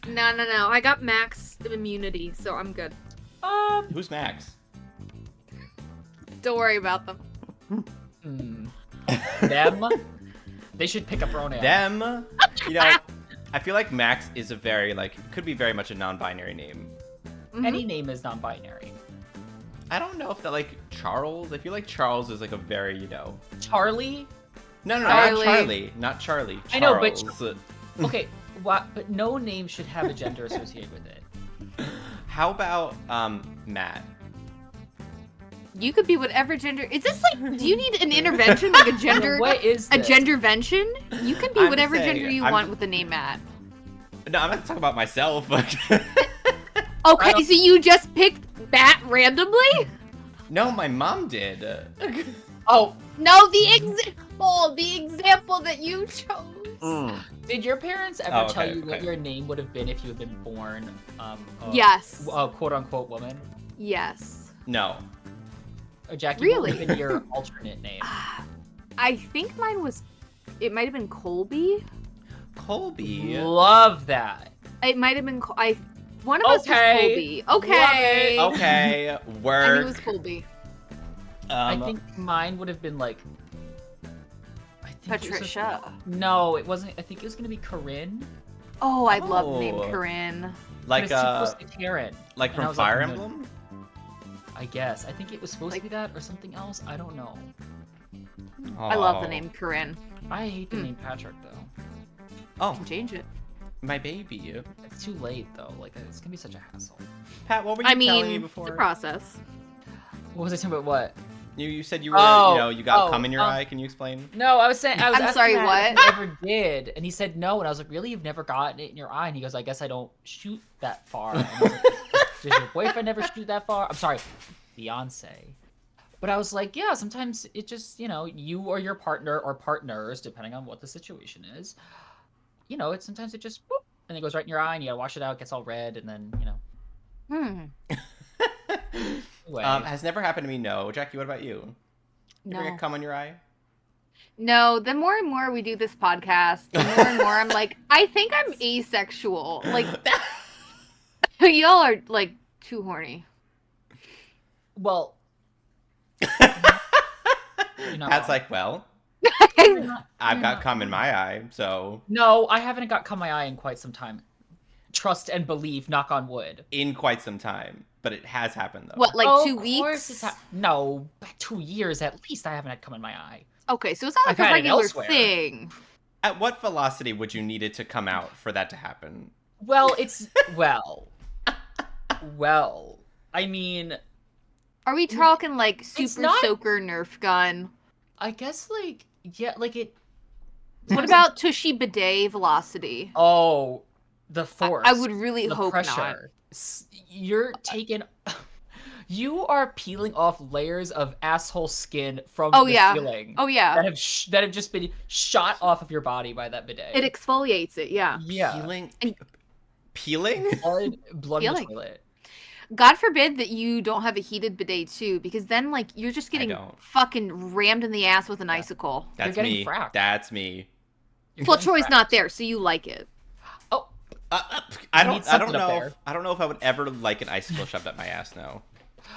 No. I got max immunity, so I'm good. Who's Max? Don't worry about them. Them? They should pick a pronoun. Them? You know, I feel like Max is a very, could be very much a non-binary name. Any name is non-binary. I don't know if that, Charles? I feel like Charles is, a very, Charlie? No, Charlie. not Charlie. Not Charlie. Charles. I know, but... Okay, but no name should have a gender associated with it. How about, Matt? You could be whatever gender. Is this do you need an intervention, like a gender? What is a this? gendervention? You can be I'm whatever saying, gender you want with the name Matt. No, I'm not talking about myself. Okay, so you just picked Matt randomly? No, my mom did. Oh, No, the example that you chose. did your parents ever tell you what okay. your name would have been if you had been born, Yes. a quote-unquote woman? Yes. No. Or Jackie, Really? what would have been your alternate name? I think mine was. It might have been Colby. Colby. Love that. It might have been. One of us was Colby. Okay. Okay, I work. think it was Colby. I think mine would have been I think Patricia. No, it wasn't. I think it was gonna be Corinne. Oh, I love the name Oh. Corinne. Like, but it's too close to Karen. like And I from was Fire no. Emblem? I guess. I think it was supposed to be that or something else. I don't know. I love the Oh. name Corinne. I hate the name Patrick though. Oh, Can change it. my baby. It's too late though. It's gonna be such a hassle. Pat, what were you telling me It's before? a process. What was I talking about? What? You said you were, you got cum in your eye. Can you explain? No, I was saying. I was I'm asking sorry, Matt what? if he ever did, and he said no, and I was like, really? You've never gotten it in your eye? And he goes, I guess I don't shoot that far. And I was like, does your boyfriend never shoot that far? I'm sorry, Beyonce. But I was like, yeah, sometimes it just, you or your partner or partners, depending on what the situation is, sometimes it just, whoop, and it goes right in your eye, and you gotta wash it out, it gets all red, and then, Anyway. Has never happened to me, no. Jackie, what about you? You ever No. get cum on your eye? No, the more and more we do this podcast, the more and more I'm like, I think I'm asexual. Y'all are too horny. Well, you're not Pat's wrong. like, well, You're not- I've you're got not cum in wrong. my eye, so No, I haven't got cum my eye in quite some time. Trust and believe, knock on wood. in quite some time. But it has happened, though. What, Oh, 2 of weeks? course it's no, 2 years at least. I haven't had cum in my eye. Okay, so it's not I've like a had it regular elsewhere. thing. At what velocity would you need it to come out for that to happen? Well, it's well. I mean, Are we talking super not- soaker Nerf gun? I guess yeah, it. What about Tushy bidet velocity? Oh, the force. I would really the hope not. pressure. You're taking. You are peeling off layers of asshole skin from Oh the yeah. ceiling Oh yeah. that have just been shot off of your body by that bidet. It exfoliates it, yeah. Yeah. Peeling? And- Peeling? Blood in the Peeling. toilet. God forbid that you don't have a heated bidet too, because then you're just getting don't. fucking rammed in the ass with an icicle. That's getting me. fracked. That's me. You're Well, getting Troy's fracked. not there, so you like it. Oh, I You need don't something up know. there. I don't know if I would ever like an icicle shoved up my ass. No.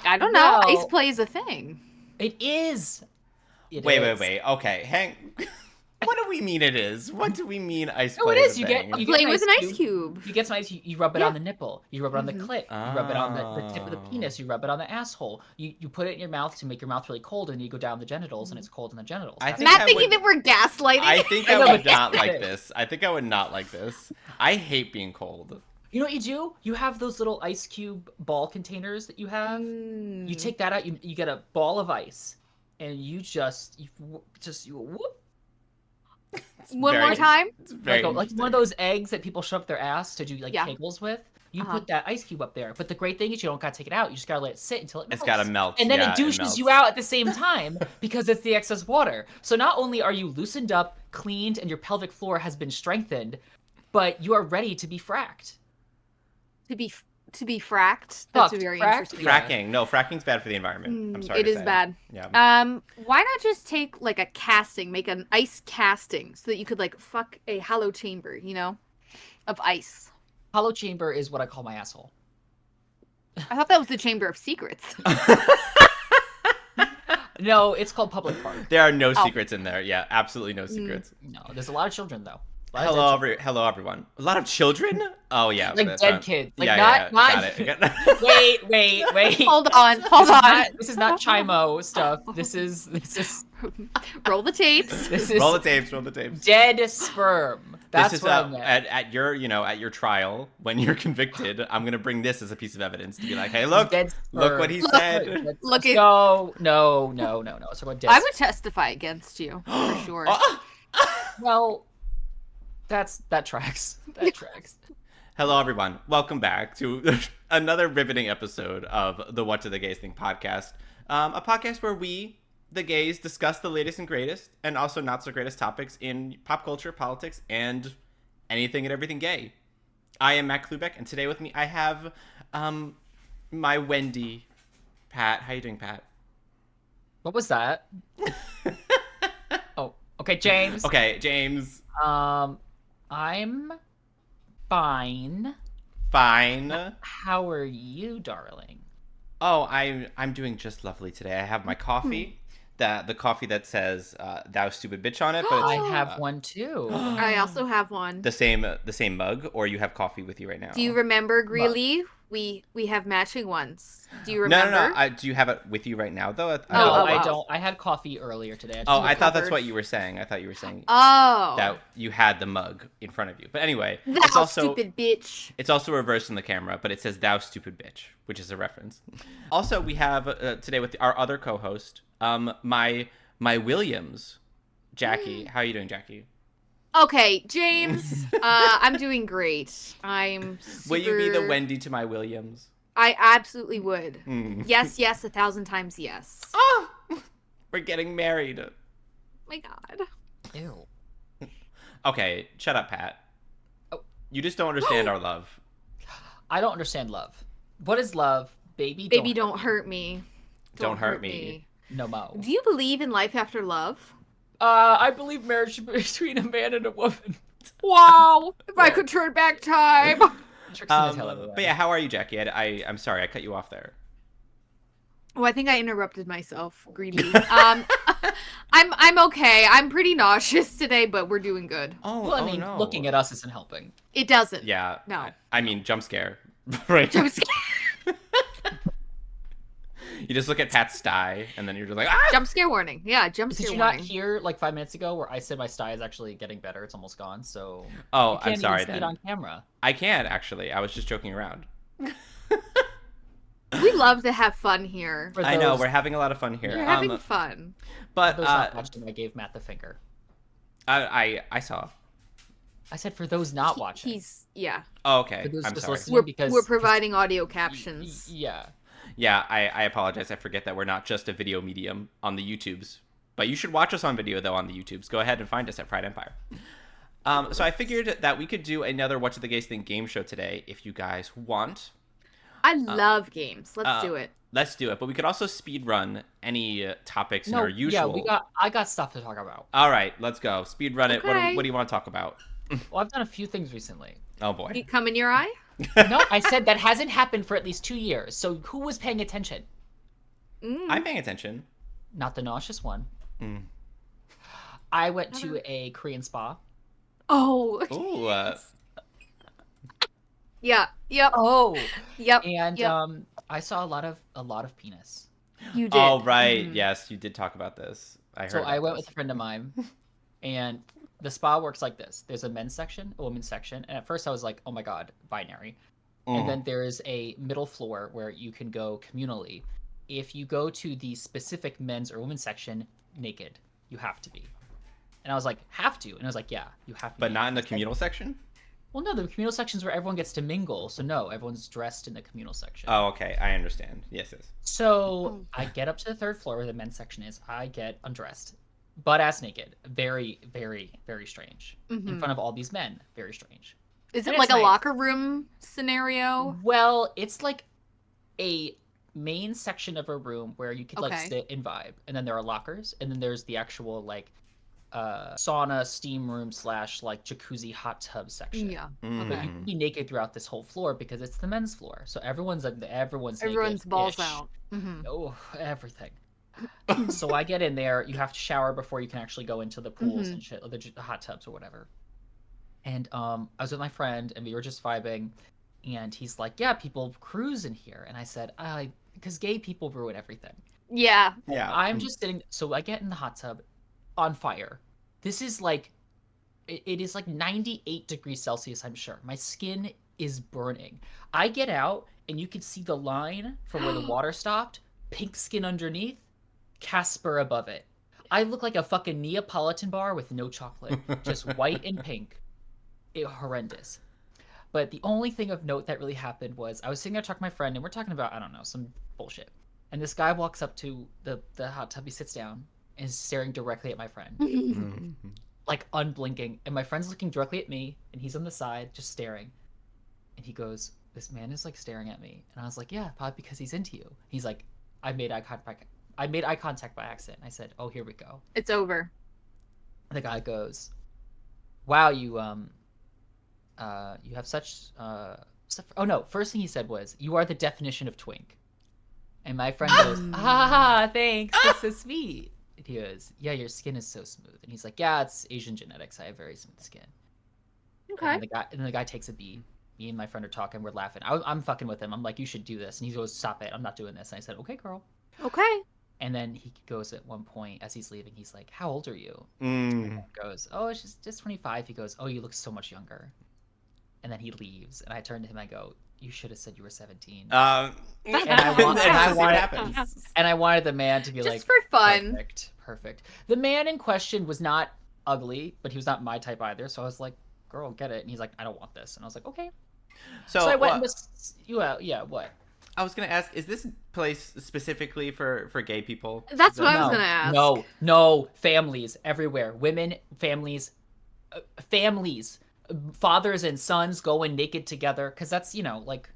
I don't know. No. Ice play is a thing. it is. It Wait. is. Okay, hang. What do we mean it is? What do we mean ice No, play it is is. a You thing? get you Play get with an ice cube. You get some ice. You rub it Yeah. on the nipple. You rub it on the clit. You rub it on the tip of the penis. You rub it on the asshole. You put it in your mouth to make your mouth really cold, and you go down the genitals, and it's cold in the genitals. I That's think Matt I thinking would- that we're gaslighting. I think I I know, would but not that's like it. this. I think I would not like this. I hate being cold. You know what you do? You have those little ice cube ball containers that you have. You take that out. You get a ball of ice, and you whoop. One very- more time. It's very Like one of interesting. those eggs that people shove up their ass to do Yeah. kegels with. You Uh-huh. put that ice cube up there. But the great thing is you don't gotta take it out. You just gotta let it sit until it melts. It's gotta melt. And then yeah, it douches you melts. out at the same time because it's the excess water. So not only are you loosened up, cleaned, and your pelvic floor has been strengthened, but you are ready to be fracked. To be fracked. That's Fucked, very fracked? interesting. Yeah. Fracking. No, fracking's bad for the environment. I'm sorry. It to is say. bad. Yeah. Why not just take a casting, make an ice casting, so that you could fuck a hollow chamber, of ice. Hollow chamber is what I call my asshole. I thought that was the Chamber of Secrets. No, it's called public park. There are no secrets in there. Yeah, absolutely no secrets. No, there's a lot of children though. Hello, everyone. A lot of children? Oh yeah, Like that's dead fine. kids. Like Yeah, not. got it. Wait. Hold on. This is not Chimo stuff. This is Roll the tapes. this is Roll the tapes. dead sperm. That's this is what I meant. at your trial when you're convicted. I'm gonna bring this as a piece of evidence to be like, hey, look Dead what he sperm. said. Look at. No. So dead I would testify against you for sure. Well, that tracks. That tracks. Hello, everyone. Welcome back to another riveting episode of the What Do the Gays Think podcast. A podcast where we, the gays, discuss the latest and greatest and also not so greatest topics in pop culture, politics, and anything and everything gay. I am Matt Klubeck, and today with me I have my Wendy, Pat. How you doing, Pat? What was that? Oh, okay, James. Okay, James. I'm fine. Fine. How are you, darling? Oh, I'm doing just lovely today. I have my coffee, the coffee that says "Thou stupid bitch" on it, but I it's, have one too. I also have one. the same mug, or you have coffee with you right now. Do you remember, Greeley? We have matching ones. Do you remember? No. Do you have it with you right now, though? No, Oh, I wow. don't. I had coffee earlier today. I thought that's covered. what you were saying. I thought you were saying Oh. that you had the mug in front of you. But anyway, Thou it's also stupid bitch. it's also reversed in the camera, but it says "Thou stupid bitch," which is a reference. Also, we have today with our other co-host, my Williams, Jackie. How are you doing, Jackie? Okay, James. I'm doing great. I'm. Will you be the super- Wendy to my Williams? I absolutely would. Hmm. Yes, 1,000 times yes. Oh, we're getting married. My God. Ew. Okay, shut up, Pat. Oh. You just don't understand our love. I don't understand love. What is love, baby? Baby, don't hurt me. Don't hurt me. No mo. Do you believe in life after love? I believe marriage should be between a man and a woman. Wow. If I could turn back time. Tricks in his hell everywhere. But yeah, how are you, Jackie? I'm sorry, I cut you off there. Oh, I think I interrupted myself, greedy. I'm okay. I'm pretty nauseous today, but we're doing good. Oh, Well, I mean, no. looking at us isn't helping. It doesn't. Yeah. No. I mean, jump scare. Right. I'm scared. You just look at Pat's sty, and then you're just like, ah! Jump scare warning. Yeah, jump Did scare you warning. not hear like 5 minutes ago where I said my sty is actually getting better? It's almost gone. So Oh, you can't I'm sorry even see then. it on camera. I can, actually. I was just joking around. We love to have fun here. For I know, those- we're having a lot of fun here. We're having fun. But For those not watching, I gave Matt the finger. I saw. I said for those not watching. He's yeah. Oh, okay. For those I'm just sorry. listening. We're because we're providing audio captions. Yeah. Yeah, I apologize. I forget that we're not just a video medium on the YouTubes. But you should watch us on video, though, on the YouTubes. Go ahead and find us at Pride Empire. So I figured that we could do another What Do the Gays Think game show today, if you guys want. I love games. Let's do it. Let's do it. But we could also speed run any topics in our usual. Yeah, I got stuff to talk about. All right, let's go. Speed run it. Okay. What do you want to talk about? Well, I've done a few things recently. Oh, boy. It come in your eye? No, I said that hasn't happened for at least 2 years. So who was paying attention? I'm paying attention. Not the nauseous one. Mm. I went to a Korean spa. Oh. Ooh, Yeah. Yep. Oh. Yep. And Yep. I saw a lot of penis. You did. Oh, right. Yes, you did talk about this. I heard So I about went this. with a friend of mine, and the spa works like this. There's a men's section, a women's section, and at first I was like, oh my god, binary. And then there is a middle floor where you can go communally. If you go to the specific men's or women's section naked, you have to be. And I was like, have to? And I was like, yeah, you have to But be. not in the It's like- communal section? Well, no, the communal section's where everyone gets to mingle. So no, everyone's dressed in the communal section. Oh, okay. I understand. Yes, yes. So I get up to the third floor where the men's section is. I get undressed, butt ass naked. Very, very, very strange. In front of all these men. Very strange. Is And it like it's a nice. locker room scenario? Well, it's like a main section of a room where you could like Okay. sit and vibe, and then there are lockers, and then there's the actual like sauna, steam room / like jacuzzi hot tub section. Yeah. Mm. But you can be naked throughout this whole floor because it's the men's floor. So everyone's Everyone's naked. balls out. Oh, everything. So I get in there. You have to shower before you can actually go into the pools and shit, or the hot tubs or whatever. And I was with my friend, and we were just vibing. And he's like, "Yeah, people cruise in here." And I said, because gay people ruin everything." Yeah. Yeah. I'm just sitting. So I get in the hot tub, on fire. This is like, it is like 98 degrees Celsius, I'm sure. My skin is burning. I get out, and you can see the line from where the water stopped. Pink skin underneath, Casper above it. I look like a fucking Neapolitan bar with no chocolate, just white and pink. Horrendous. But the only thing of note that really happened was I was sitting there talking to my friend, and we're talking about, I don't know, some bullshit. And this guy walks up to the hot tub, he sits down, and is staring directly at my friend. Like unblinking. And my friend's looking directly at me, and he's on the side, just staring. And he goes, "This man is like staring at me." And I was like, "Yeah, probably because he's into you." He's like, I made eye contact by accident. I said, "Oh, here we go." It's over. The guy goes, "Wow, you have such stuff." Oh no, first thing he said was, "You are the definition of twink." And my friend goes, "Thanks, that's so sweet." And he goes, "Yeah, your skin is so smooth." And he's like, "Yeah, it's Asian genetics. I have very smooth skin." Okay. And the guy takes a beat. Me and my friend are talking. We're laughing. I'm fucking with him. I'm like, "You should do this." And he goes, "Stop it. I'm not doing this." And I said, "Okay, girl." Okay. And then he goes at one point as he's leaving, he's like, "How old are you?" Goes, "Oh, it's just 25. He goes, "Oh, you look so much younger." And then he leaves. And I turn to him, I go, "You should have said you were 17. And I wanted the man to be Just like, for fun. Perfect. The man in question was not ugly, but he was not my type either. So I was like, "Girl, get it." And he's like, "I don't want this." And I was like, "Okay." So I went what? I was gonna ask, is this place specifically for gay people? That's what I was gonna ask. No, families everywhere. Women, families, fathers and sons going naked together, because that's, like,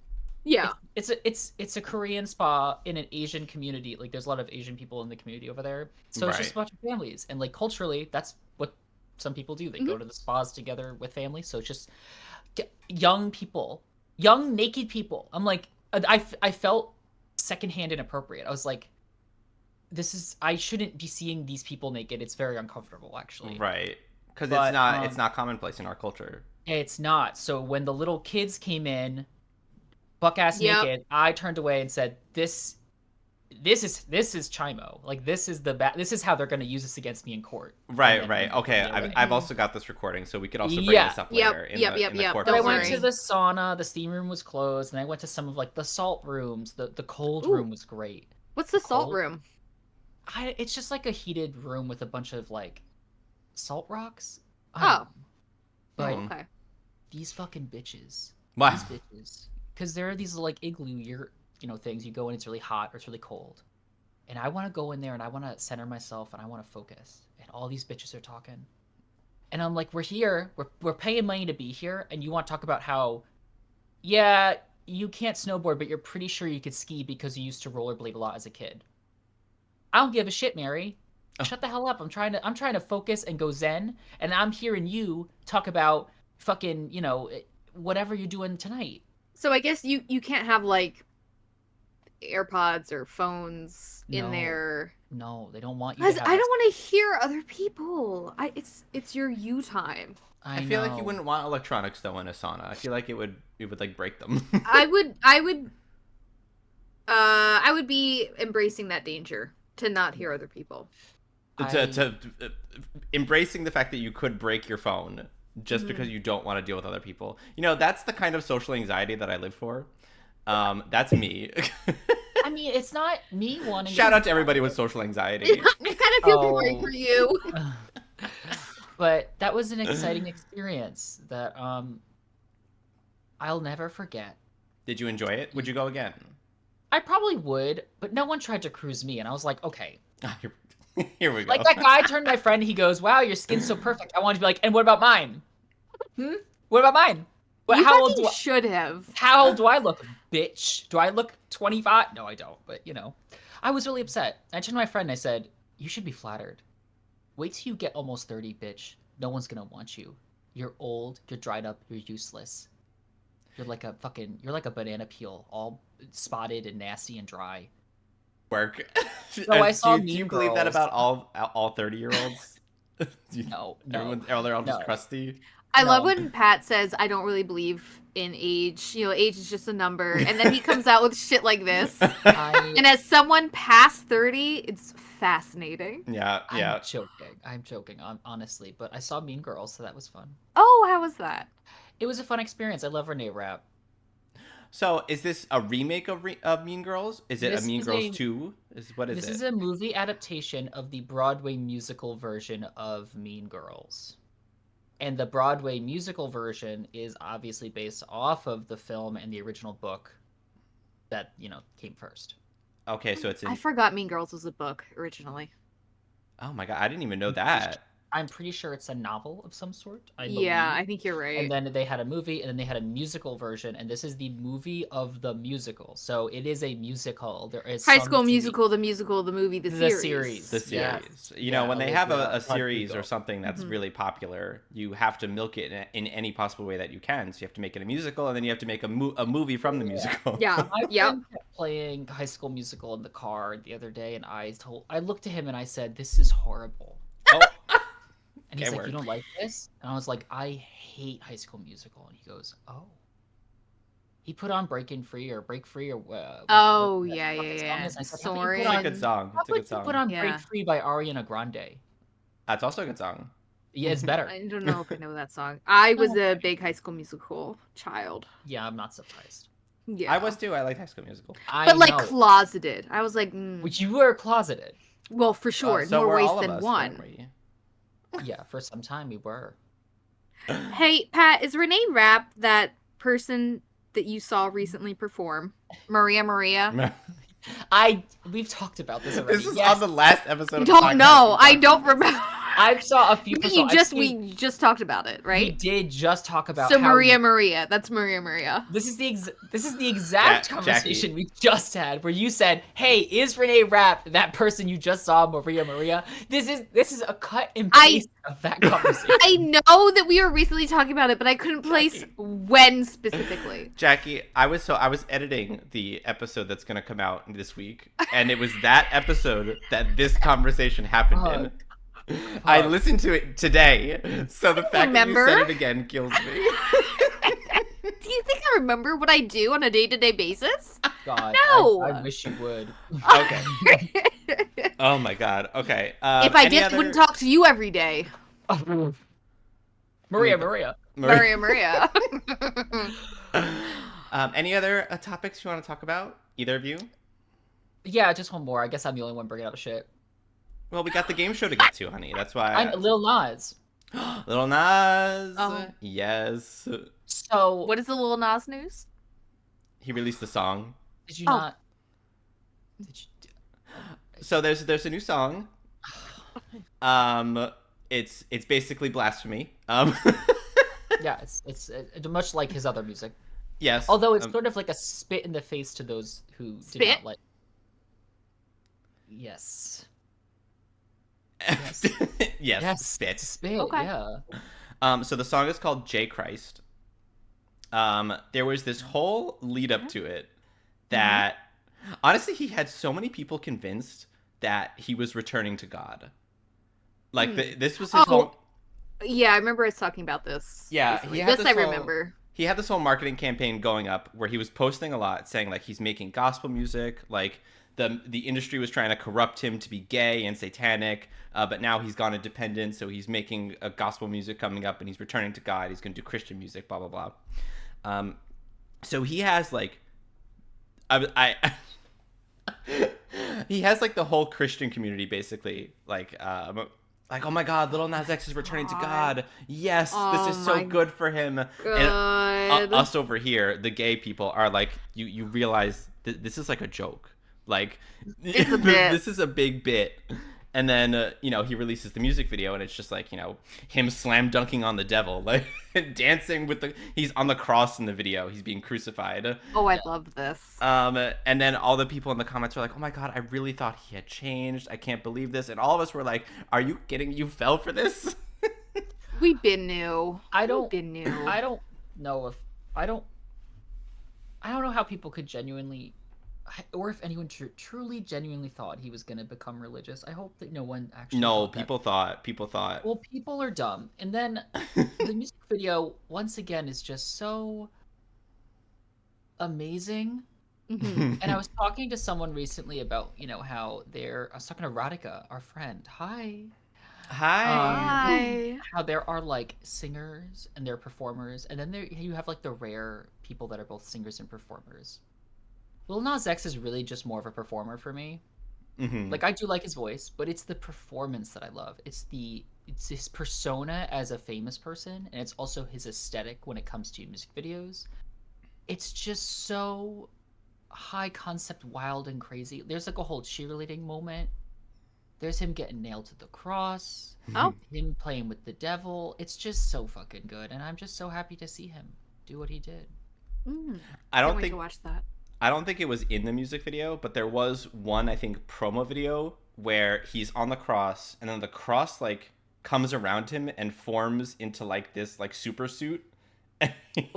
Yeah. it's a Korean spa in an Asian community. Like, there's a lot of Asian people in the community over there, so it's just a bunch of families, and like culturally, that's what some people do. They go to the spas together with families. So it's just young people, young naked people. I'm like, I felt secondhand inappropriate. I was like, I shouldn't be seeing these people naked. It's very uncomfortable, actually. Right. Because it's not commonplace in our culture. It's not. So when the little kids came in, buck-ass naked, I turned away and said, This is Chimo. Like, this is how they're going to use this against me in court." Right. Okay, I've also got this recording, so we could also bring this up later in the court. But I went to the sauna. The steam room was closed, and I went to some of like the salt rooms. The cold room was great. What's the salt room? It's just like a heated room with a bunch of like salt rocks. Okay. These fucking bitches. Wow. These bitches. Because there are these like igloo things. You go in, it's really hot or it's really cold. And I want to go in there and I want to center myself and I want to focus. And all these bitches are talking. And I'm like, we're here. We're paying money to be here. And you want to talk about how, yeah, you can't snowboard, but you're pretty sure you could ski because you used to rollerblade a lot as a kid. I don't give a shit, Mary. Shut the hell up. I'm trying to focus and go zen. And I'm hearing you talk about fucking, whatever you're doing tonight. So I guess you can't have like AirPods or phones in there. No, they don't want you. I don't want to hear other people. It's your you time. I feel like you wouldn't want electronics though in a sauna. I feel like it would like break them. I would be embracing that danger to not hear other people. To embracing the fact that you could break your phone just because you don't want to deal with other people. That's the kind of social anxiety that I live for. That's me. I mean, it's not me wanting. Shout out to everybody with social anxiety. I kind of feel sorry for you. But that was an exciting experience that I'll never forget. Did you enjoy it? Would you go again? I probably would, but no one tried to cruise me, and I was like, okay. Here we go. Like, that guy turned to my friend, he goes, "Wow, your skin's so perfect." I wanted to be like, "And what about mine? What about mine? How old should have? How old do I look, bitch? Do I look 25? No, I don't. But I was really upset. I turned to my friend and I said, "You should be flattered. Wait till you get almost 30, bitch. No one's gonna want you. You're old, you're dried up, you're useless. You're like a banana peel, all spotted and nasty and dry. Work. So I saw do you Mean believe that Girls. about all 30-year-olds? No. They're all just No. crusty. I love No. when Pat says, I don't really believe in age. You know, age is just a number. And then he comes out with shit like this. And as someone past 30, it's fascinating. Yeah. I'm joking, honestly. But I saw Mean Girls, so that was fun. Oh, how was that? It was a fun experience. I love Renee Rapp. So, is this a remake of Mean Girls? Is it This a Mean is Girls 2? What is This it? is a movie adaptation of the Broadway musical version of Mean Girls. And the Broadway musical version is obviously based off of the film and the original book that, came first. Okay, so it's in... I forgot Mean Girls was a book originally. Oh my god, I didn't even know that. I'm pretty sure it's a novel of some sort. I I think you're right. And then they had a movie, and then they had a musical version, and this is the movie of the musical. So it is a musical. There is High School Musical, the musical, the movie, the series. The series. Yes. You know, when they have a series or Rodrigo. something that's really popular, you have to milk it in any possible way that you can. So you have to make it a musical, and then you have to make a movie from the musical. Yeah. My Yep. friend kept playing High School Musical in the car the other day, and I looked at him and I said, "This is horrible." Oh. And he's Okay, like, "You word. don't like this?" And I was like, "I hate High School Musical." And he goes, "Oh." He put on Break Free or Oh, what yeah. the song is. And I said, "How about you Sorry. put It's a on- good song. How It's a good about you put song. on Yeah. Break Free by Ariana Grande? That's also a good song. Yeah, it's better. I don't know if I know that song. I was a big High School Musical child. Yeah, I'm not surprised. Yeah. I was too. I liked High School Musical. But like closeted. I was like, Which you were closeted. well, for sure. So more were ways all of than us, one. weren't we? Yeah, for some time we were. Hey, Pat, is Renee Rapp that person that you saw recently perform? Maria? We've talked about this already. This is Yes. on the last episode. I of the don't podcast know. we I talked don't about remember. I saw a few. We just talked about it, We right? did just talk about So how Maria. That's Maria. This is the exact Jackie. conversation we just had, where you said, "Hey, is Renee Rapp that person you just saw, Maria?" This is a cut and paste of that conversation. I know that we were recently talking about it, but I couldn't place when specifically. Jackie, I was editing the episode that's going to come out this week, and it was that episode that this conversation happened in. I listened to it today, so the fact that you said it again kills me. Do you think I remember what I do on a day-to-day basis? God, No! I wish you would. Okay. Oh my god. Okay. If I did, wouldn't talk to you every day. Maria. Maria. Any other topics you want to talk about? Either of you? Yeah, just one more. I guess I'm the only one bringing up shit. Well, we got the game show to get to, honey. That's why. I'm Lil Nas. Lil Nas. Oh. Yes. So What is the Lil Nas news? He released a song. did you Oh. not? Did you? So there's a new song. It's basically blasphemy. Yeah, it's much like his other music. Yes. Although it's sort of like a spit in the face to those who did Spit? not like. Yes. Yes. Spit. Spit. Okay. Yeah. So the song is called J Christ. There was this whole lead up to it that honestly he had so many people convinced that he was returning to God. Like this was his whole. Yeah, I remember us talking about this. Yeah, recently. he had this this I whole- remember. He had this whole marketing campaign going up where he was posting a lot, saying like he's making gospel music, like the industry was trying to corrupt him to be gay and satanic, but now he's gone independent, so he's making a gospel music coming up, and he's returning to God. He's going to do Christian music, blah blah blah. So he has like, he has like the whole Christian community basically like, oh my God, Lil Nas X is returning to God. Yes, this is so good for him. And us over here, the gay people are like, you realize this is like a joke. Like, It's a bit. This is a big bit. And then, he releases the music video, and it's just like, him slam dunking on the devil, like dancing he's on the cross in the video. He's being crucified. Oh, I love this. And then all the people in the comments were like, oh my God, I really thought he had changed. I can't believe this. And all of us were like, are you kidding? You fell for this? We've been new. I don't know how people could genuinely, or if anyone truly genuinely thought he was going to become religious. I hope that no one actually people thought. Well, people are dumb. And then the music video, once again, is just so amazing. And I was talking to someone recently about, how I was talking to Radhika, our friend. Hi. How there are, like, singers and they're performers. And then you have, like, the rare people that are both singers and performers. Lil Nas X is really just more of a performer for me. Like, I do like his voice, but it's the performance that I love. It's his persona as a famous person, and it's also his aesthetic when it comes to music videos. It's just so high concept, wild and crazy. There's like a whole cheerleading moment. There's him getting nailed to the cross. Him playing with the devil. It's just so fucking good, and I'm just so happy to see him do what he did. I don't Can't wait think to watch that. I don't think it was in the music video, but there was one, I think, promo video where he's on the cross, and then the cross, like, comes around him and forms into, like, this, like, super suit.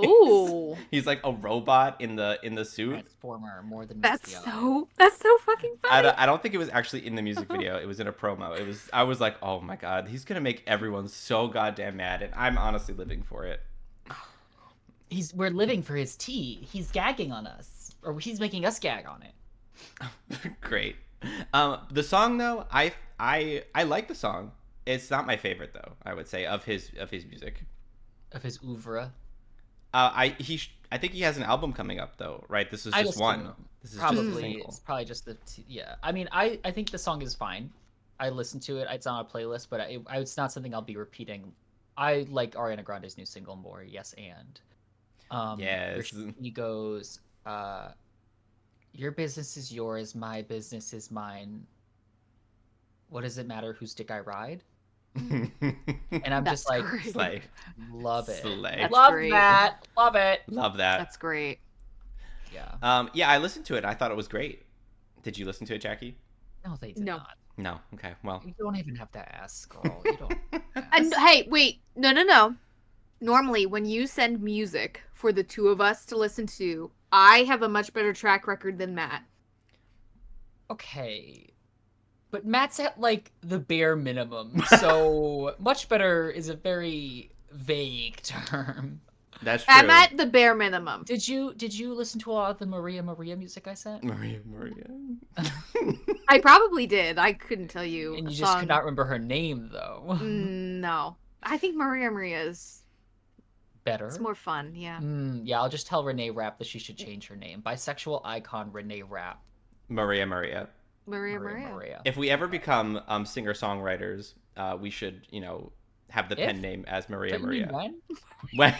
Ooh. He's like a robot in the suit. Transformer more than That's so fucking funny. I don't think it was actually in the music video. It was in a promo. I was like, oh my God, he's gonna make everyone so goddamn mad, and I'm honestly living for it. We're living for his tea. He's gagging on us, or he's making us gag on it. Great. The song though, I like the song. It's not my favorite though. I would say of his music, of his oeuvre. I think he has an album coming up though, right? This is just one. This is probably just a single. It's probably just yeah. I mean, I think the song is fine. I listened to it. It's on a playlist, but it's not something I'll be repeating. I like Ariana Grande's new single more. Yes, and yes. He goes, your business is yours, my business is mine. What does it matter whose dick I ride? And I'm just like, Slay. Love it. Slay. Love that. Love it. Love that. That's great. Yeah. Yeah, I listened to it and I thought it was great. Did you listen to it, Jackie? No, they did not. No. Okay. Well, you don't even have to ask, girl. You don't. And hey, wait. No. Normally, when you send music for the two of us to listen to, I have a much better track record than Matt. Okay. But Matt's at, like, the bare minimum, so much better is a very vague term. That's true. I'm at the bare minimum. Did you listen to a lot of the Maria music I sent? Maria. I probably did. I couldn't tell you. And you just could not remember her name, though. No. I think Maria is better. It's more fun, yeah. Yeah, I'll just tell Renee Rapp that she should change her name. Bisexual icon Renee Rapp. Maria. If we ever become singer-songwriters, we should, have the pen name as Maria. When? When?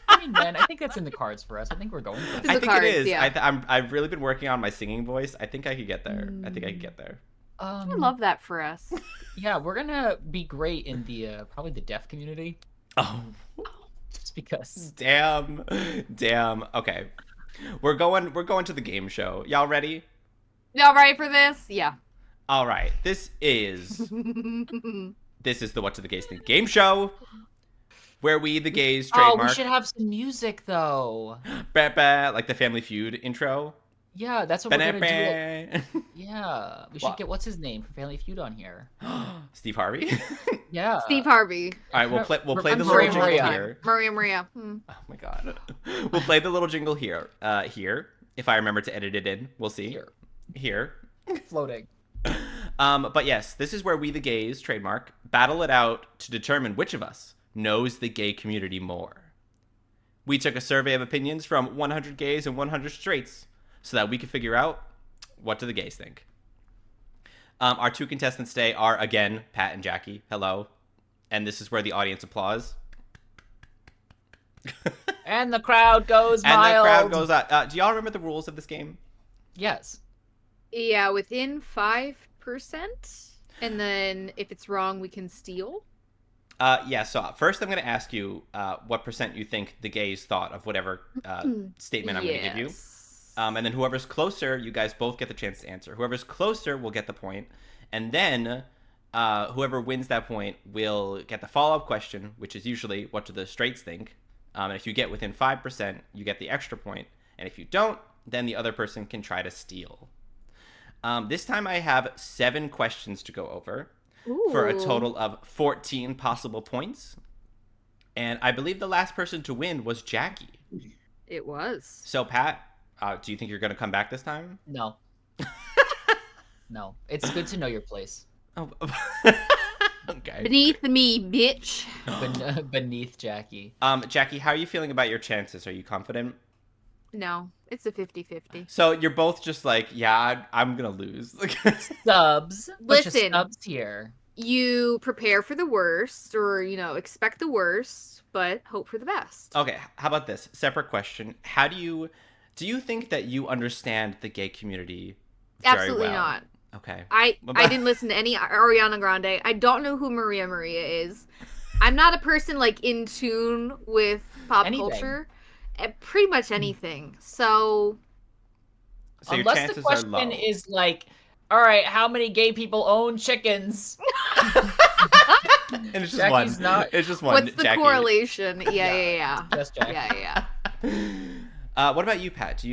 I mean, when? I think that's in the cards for us. I think we're going for it. I think it is. Yeah. I've really been working on my singing voice. I think I could get there. I love that for us. Yeah, we're gonna be great in the probably the deaf community. Oh. Just because. Damn. Okay. We're going to the game show. Y'all ready? Y'all ready for this? Yeah. All right. This is the What Do the Gays Think game show, where we, the gays, trademark. Oh, we should have some music, though. Like the Family Feud intro. Yeah, that's what we're gonna do. Yeah, we should get, what's his name from Family Feud on here? Steve Harvey? Yeah. Steve Harvey. All right, we'll play the little jingle here. Maria. Oh my God. We'll play the little jingle here. If I remember to edit it in, we'll see. Here. Floating. But yes, this is where we, the gays, trademark, battle it out to determine which of us knows the gay community more. We took a survey of opinions from 100 gays and 100 straights so that we could figure out what do the gays think. Our two contestants today are, again, Pat and Jackie. Hello. And this is where the audience applause. And the crowd goes wild. And the crowd goes out. Do y'all remember the rules of this game? Yes. Yeah, within 5%. And then if it's wrong, we can steal. Yeah, so first I'm going to ask you what percent you think the gays thought of whatever statement I'm going to give you. And then whoever's closer, you guys both get the chance to answer. Whoever's closer will get the point. And then whoever wins that point will get the follow-up question, which is usually, what do the straights think? And if you get within 5%, you get the extra point. And if you don't, then the other person can try to steal. This time I have 7 questions to go over. Ooh. For a total of 14 possible points. And I believe the last person to win was Jackie. It was. So, Pat, do you think you're going to come back this time? No. No. It's good to know your place. Oh, okay. Beneath me, bitch. Beneath Jackie. Jackie, how are you feeling about your chances? Are you confident? No, it's a 50-50. So you're both just like, yeah, I'm going to lose. Subs. Bunch of Listen. subs here. You prepare for the worst, or, expect the worst, but hope for the best. Okay, how about this? Separate question. Do you think that you understand the gay community very Absolutely well? not. Okay. I didn't listen to any Ariana Grande. I don't know who Maria is. I'm not a person, in tune with pop culture. Pretty much anything. So your unless chances the question are low. is all right, how many gay people own chickens? And it's just Jackie's one. not- It's just one. what's the Jackie. correlation? Yeah. Just Jackie. Yeah. What about you, Pat?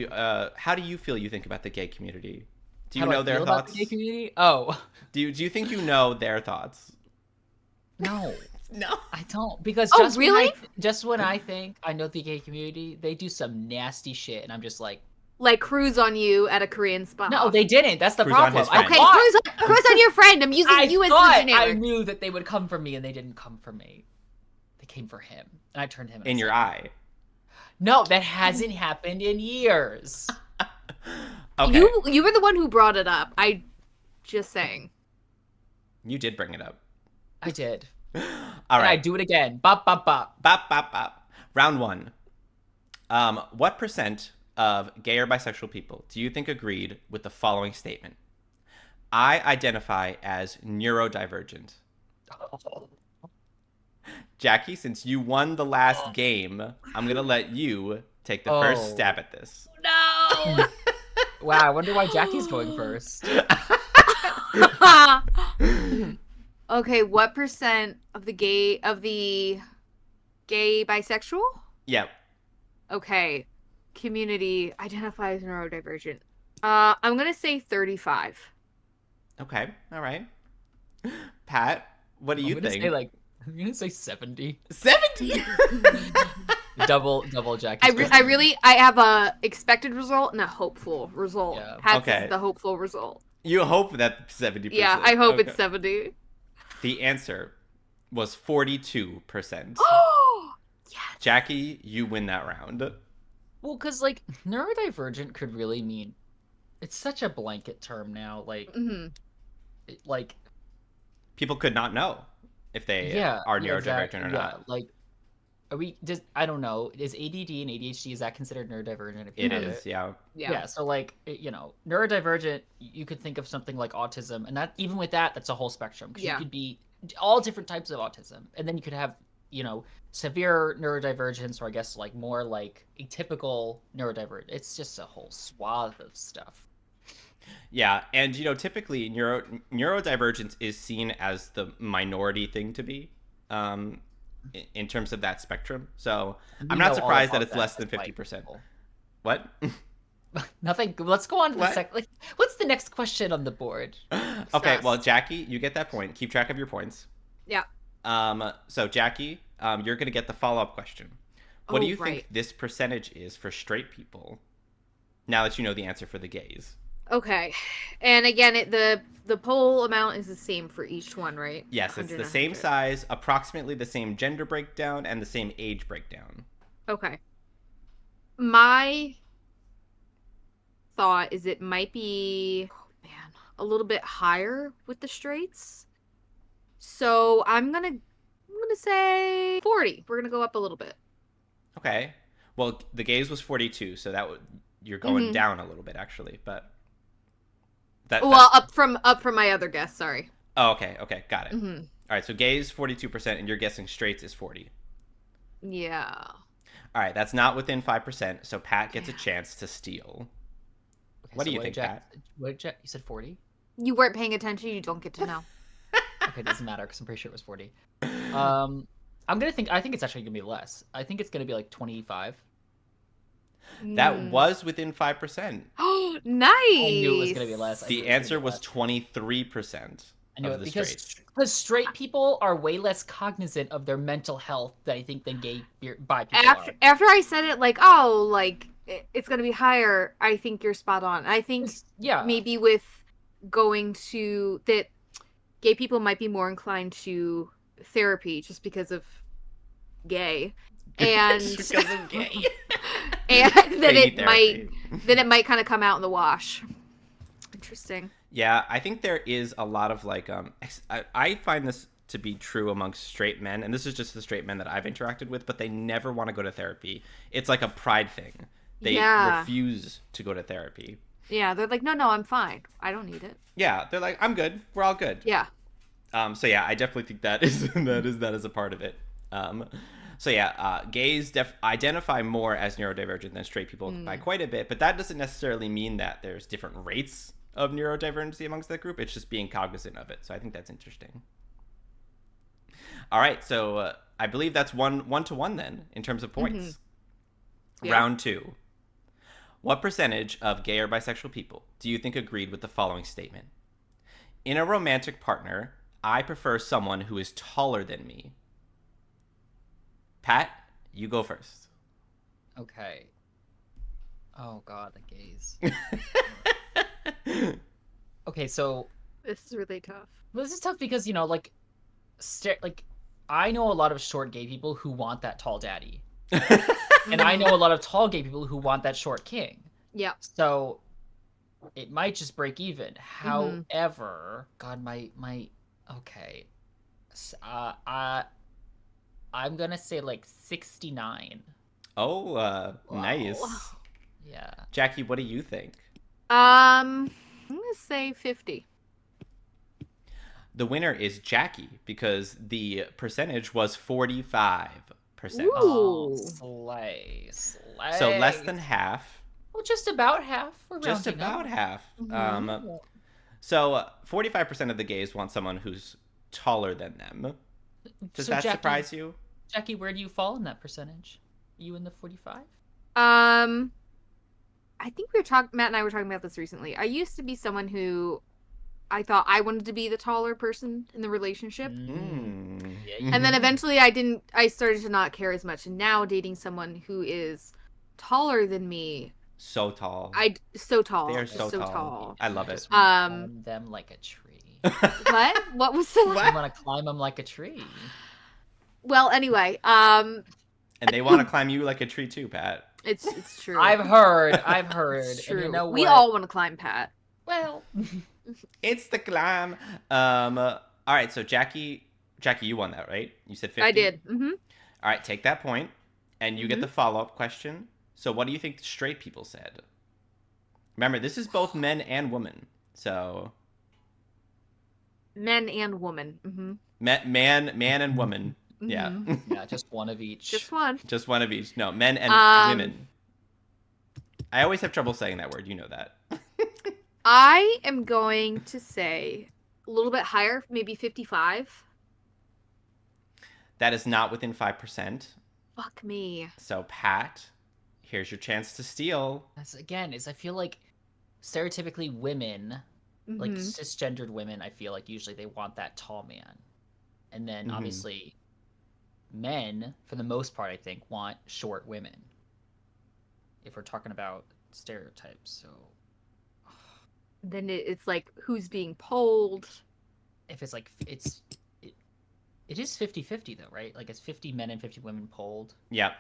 How do you feel you think about the gay community? Do you How know I their feel about thoughts? the gay community? Oh. Do you think you know their thoughts? No. No. I don't, because Oh, just really? when I think I know the gay community, they do some nasty shit, and I'm just like, Cruise on you at a Korean spa. no, they didn't. That's the Cruise on problem. his friend. Okay, cruise on your friend. I'm using you as the I generic. knew that they would come for me, and they didn't come for me. They came for him, and I turned him In your eye. No, that hasn't happened in years. Okay. You were the one who brought it up. I just saying. You did bring it up. I did. All And right. I do it again. Bop, bop, bop. Bop, bop, bop. Round 1. What percent of gay or bisexual people do you think agreed with the following statement? I identify as neurodivergent. Jackie, since you won the last game, I'm going to let you take the first stab at this. No. Wow, I wonder why Jackie's going first. Okay, what percent of the gay bisexual? Yep. Okay. Community identifies neurodivergent. I'm gonna say 35. Okay. All right. Pat, what do you think? I'm gonna say 70. 70. Double Jackie's. I have a expected result and a hopeful result. Yeah. Pat's Okay. is the hopeful result. You hope that 70%. Yeah, I hope Okay. it's 70. The answer was 42%. Oh, yes. Jackie, you win that round. Well, because neurodivergent could really mean, it's such a blanket term now. Mhm. People could not know if they are neurodivergent or not. I don't know. Is ADD and ADHD, is that considered neurodivergent? If you It have is, yeah. Yeah. So neurodivergent, you could think of something like autism, and that even with that's a whole spectrum, because you could be all different types of autism, and then you could have severe neurodivergence, or I guess more atypical neurodivergent. It's just a whole swath of stuff. Yeah, and typically neurodivergence is seen as the minority thing to be, in terms of that spectrum. So I'm not surprised that it's less than 50%. What? Nothing. Let's go on to the what's the next question on the board? Okay, Sus. well, Jackie, you get that point. Keep track of your points. Yeah. So Jackie, you're gonna get the follow-up question. What do you think right. this percentage is for straight people? Now that you know the answer for the gays. Okay. And again, the poll amount is the same for each one, right? Yes, it's 100 the and same 100. size, approximately the same gender breakdown, and the same age breakdown. Okay. My thought is it might be, a little bit higher with the straights. So I'm gonna say 40. We're gonna go up a little bit. Okay. Well, the gays was 42, so you're going down a little bit actually, but Well, up from my other guess. Sorry. Oh, okay, okay, got it. Mm-hmm. All right, so gays 42%, and you're guessing straights is 40. Yeah. All right, that's not within 5%, so Pat gets a chance to steal. Okay, What so do you think, Pat? What did Jack? You said 40. You weren't paying attention. You don't get to know. Okay, it doesn't matter because I'm pretty sure it was 40. I'm gonna think. I think it's actually gonna be less. I think it's gonna be like 25. That was within 5%. Oh, nice. I knew it was gonna be less. The answer was 23% I knew of it the because straights. straight people are way less cognizant of their mental health than I think than bi people are. After I said it, like, oh, like it's gonna be higher. I think you're spot on. I think maybe with going to that, gay people might be more inclined to therapy just because of gay, and Because of gay. and then it might kind of come out in the wash. Interesting. Yeah, I think there is a lot of like I find this to be true amongst straight men, and this is just the straight men that I've interacted with, but they never want to go to therapy. It's like a pride thing. They refuse to go to therapy. Yeah, they're like, no, I'm fine. I don't need it. Yeah, they're like, I'm good. We're all good. Yeah. So yeah, I definitely think that is a part of it. So yeah, gays identify more as neurodivergent than straight people by quite a bit, but that doesn't necessarily mean that there's different rates of neurodivergency amongst that group. It's just being cognizant of it. So I think that's interesting. All right, so I believe that's one to one then in terms of points. Mm-hmm. Yeah. Round 2. What percentage of gay or bisexual people do you think agreed with the following statement? In a romantic partner, I prefer someone who is taller than me. Pat, you go first. Okay. Oh God, the gays. Okay, so this is really tough. Well, this is tough because like I know a lot of short gay people who want that tall daddy, and I know a lot of tall gay people who want that short king. Yeah. So it might just break even. However, God, my okay. I'm gonna say like 69. Oh, nice. Yeah. Jackie, what do you think? I'm gonna say 50. The winner is Jackie because the percentage was 45%. Ooh. Oh, slay. So less than half. Well, just about half. Just about half. Mm-hmm. So 45% of the gays want someone who's taller than them. Does that surprise you? Jackie, where do you fall in that percentage? You in the 45? I think Matt and I were talking about this recently. I used to be someone who I thought I wanted to be the taller person in the relationship. And then eventually I started to not care as much. And now dating someone who is taller than me. So tall. So tall. They are so tall. I love it. Climb them like a tree. What? What was that? I want to climb them like a tree. Well, anyway, and they want to climb you like a tree too, Pat. It's true. I've heard. It's true. And you know we all want to climb Pat. Well, it's the climb. All right, so Jackie, you won that, right? You said 50. I did. Mm-hmm. All right, take that point, and you get the follow-up question. So, what do you think straight people said? Remember, this is both men and women. So, men and woman. Mm-hmm. Man, and woman. Mm-hmm. Yeah. Yeah, just one of each. Just one. Just one of each. No, men and women. I always have trouble saying that word. You know that. I am going to say a little bit higher, maybe 55. That is not within 5%. Fuck me. So, Pat, here's your chance to steal. I feel like stereotypically women, like cisgendered women, I feel like usually they want that tall man. And then obviously men, for the most part, I think, want short women. If we're talking about stereotypes, so then it's like who's being polled. If it's like it is 50-50 though, right? Like it's 50 men and 50 women polled. Yep.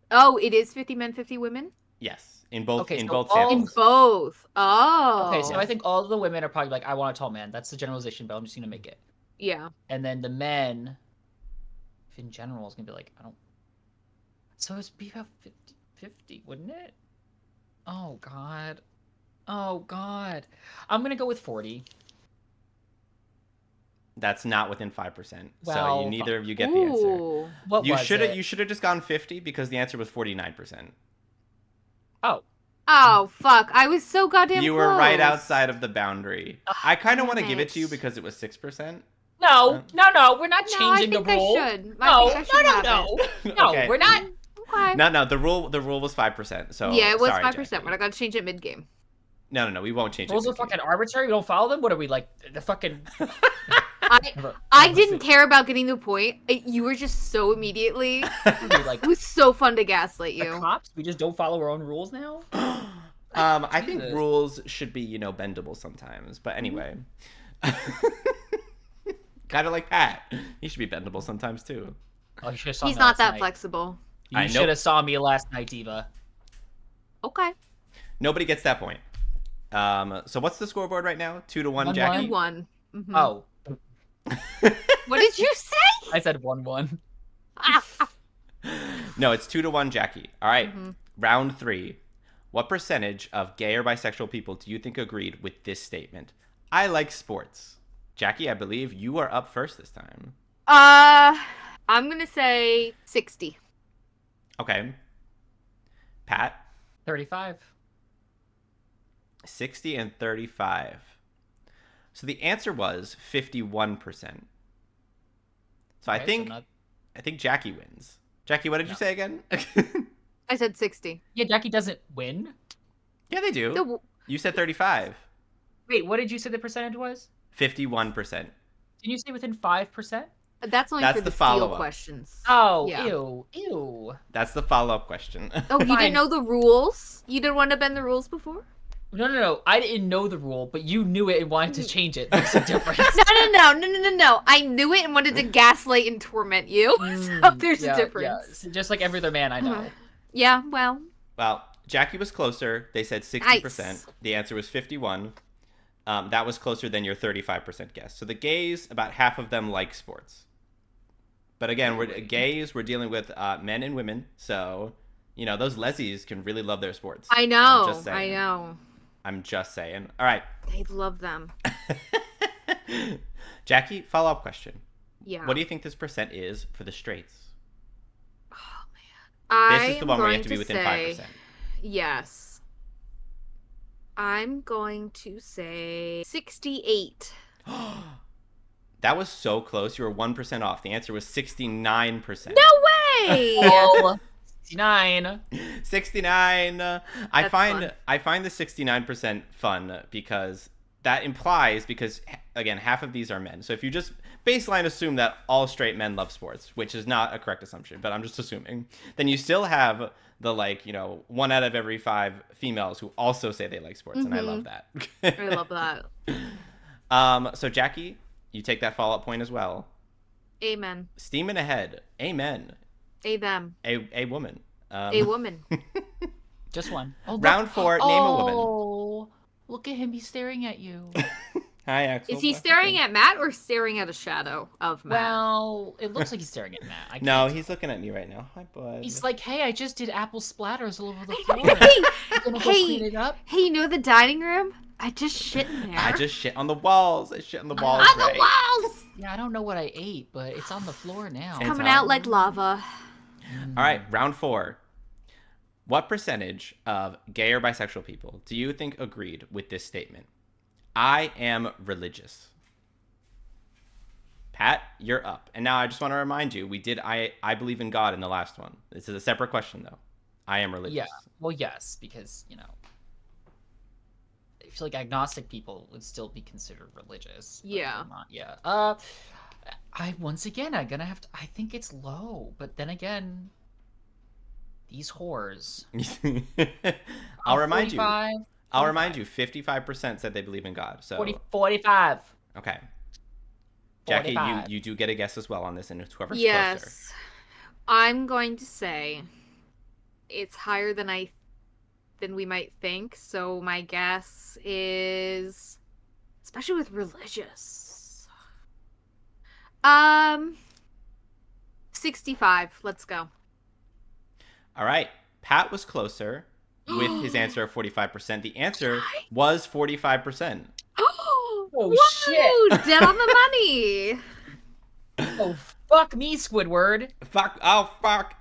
Oh, it is 50 men, 50 women? Yes. In both both samples. In both. Oh. Okay, so I think all of the women are probably like, I want a tall man. That's the generalization, but I'm just gonna make it. Yeah. And then the men, if in general, is gonna be like, I don't. So it'd be about 50-50, wouldn't it? Oh God. I'm gonna go with 40. That's not within 5%. So Well, neither of you get the answer. Ooh. What You was should it? have just gone 50 because the answer was 49%. Oh. Oh, fuck. I was so goddamn You close. were right outside of the boundary. I kind of want to damn give it to you it. because it was 6%. No, we're not No, I changing think the rule. I should. No, I think I should have no. it. No, Okay. we're not. Okay. No, the rule was 5%. So Yeah, it was sorry, 5%. Jackie. We're not gonna change it mid-game. No, we won't change it. Rules are fucking arbitrary. We don't follow them. What are we like? The fucking. I didn't care about getting the point. You were just so immediately. Like It was so fun to gaslight the you. cops. We just don't follow our own rules now. I think Jesus. rules should be, bendable sometimes. But anyway. Kind of like Pat. He should be bendable sometimes too. Oh, you should have saw He's me not last that night. flexible. You should have saw me last night, Diva. Okay. Nobody gets that point. So what's the scoreboard right now? 2-1, Jackie? 1-1. Mhm. Oh, What did you say? I said 1-1. No, it's 2-1, Jackie. All right. Mhm. Round 3. What percentage of gay or bisexual people do you think agreed with this statement? I like sports. Jackie, I believe you are up first this time. I'm gonna say 60. Okay. Pat? 35. 60 and 35. So the answer was 51%. So Okay, I think Jackie wins. Jackie, what did you say again? I said 60. Yeah, Jackie doesn't win. Yeah, they do. No, You said 35. Wait, what did you say the percentage was? 51%. Did you say within 5%? that's only That's for the the steal follow-up. questions. Oh, Yeah. ew. That's the follow-up question. Oh, you Fine. didn't know the rules? You didn't want to bend the rules before? No. I didn't know the rule, but you knew it and wanted to change it. There's a difference. No. I knew it and wanted to gaslight and torment you. So there's a difference. Yeah. Just like every other man I know. Yeah, well. Well, Jackie was closer. They said 60%. Nice. The answer was 51. That was closer than your 35% guess. So the gays, about half of them like sports. But again, we're dealing with men and women. So, those lessies can really love their sports. I know. I'm just saying. I know. I'm just saying. All right. They love them. Jackie, follow-up question. Yeah. What do you think this percent is for the straights? I This is the am one where you going have to be within say, 5%. Yes. I'm going to say 68. That was so close. You were 1% off. The answer was 69%. No way! Oh, 69. 69. I That's find fun. I find the 69% fun because that implies, because again, half of these are men. So if you just baseline assume that all straight men love sports, which is not a correct assumption, but I'm just assuming, then you still have the 1 out of every 5 females who also say they like sports, and I love that. I love that. So Jackie, you take that follow-up point as well. Amen. Steaming ahead. Amen. A them. A woman. A woman. Just one. Oh, Round 4, name a woman. Oh, look at him. He's staring at you. Hi, Axel. Is he staring at Matt or staring at a shadow of Matt? Well, it looks like he's staring at Matt. I No, can't he's looking at me right now. Hi, bud. He's like, hey, I just did apple splatters all over the floor. Hey, You gonna go clean it up? hey, you know the dining room? I just shit in there. I just shit on the walls. I shit on the walls. on the right? walls. Yeah, I don't know what I ate, but it's on the floor now. It's Coming out. out like lava. All right, round 4. What percentage of gay or bisexual people do you think agreed with this statement? I am religious. Pat, you're up. And now I just want to remind you, we did I believe in God in the last one. This is a separate question, though. I am religious. Yeah. Well, yes, because, I feel like agnostic people would still be considered religious. but Yeah. they're not. Yeah. I'm gonna have to. I think it's low, but then again, these whores. I'll remind you. 45, I'll remind you. 55% said they believe in God. So 45. okay, Jackie, 45. you do get a guess as well on this, and it's whoever's Yes. closer. I'm going to say it's higher than we might think. So my guess is, especially with religious, 65. Let's go. All right, Pat was closer with his answer of 45%. The answer was 45%. Oh, shit. Woo! Dead on the money. Oh, fuck me, Squidward. Fuck. Oh, fuck.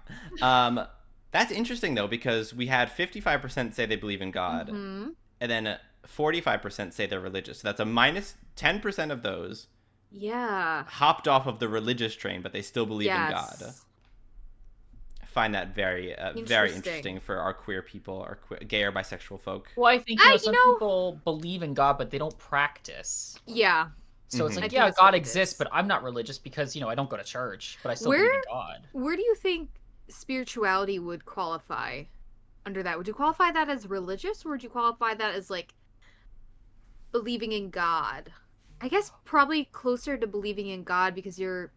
That's interesting, though, because we had 55% say they believe in God, Mm-hmm. and then 45% say they're religious. So that's a minus 10% of those hopped off of the religious train, but they still believe in God. I find that very interesting for our queer people, our gay or bisexual folk. Well, I think some people believe in God, but they don't practice. Yeah. So it's like, yeah, God exists, but I'm not religious because, I don't go to church, but I still believe in God. Where do you think spirituality would qualify under that? Would you qualify that as religious, or would you qualify that as, like, believing in God? I guess probably closer to believing in God because you're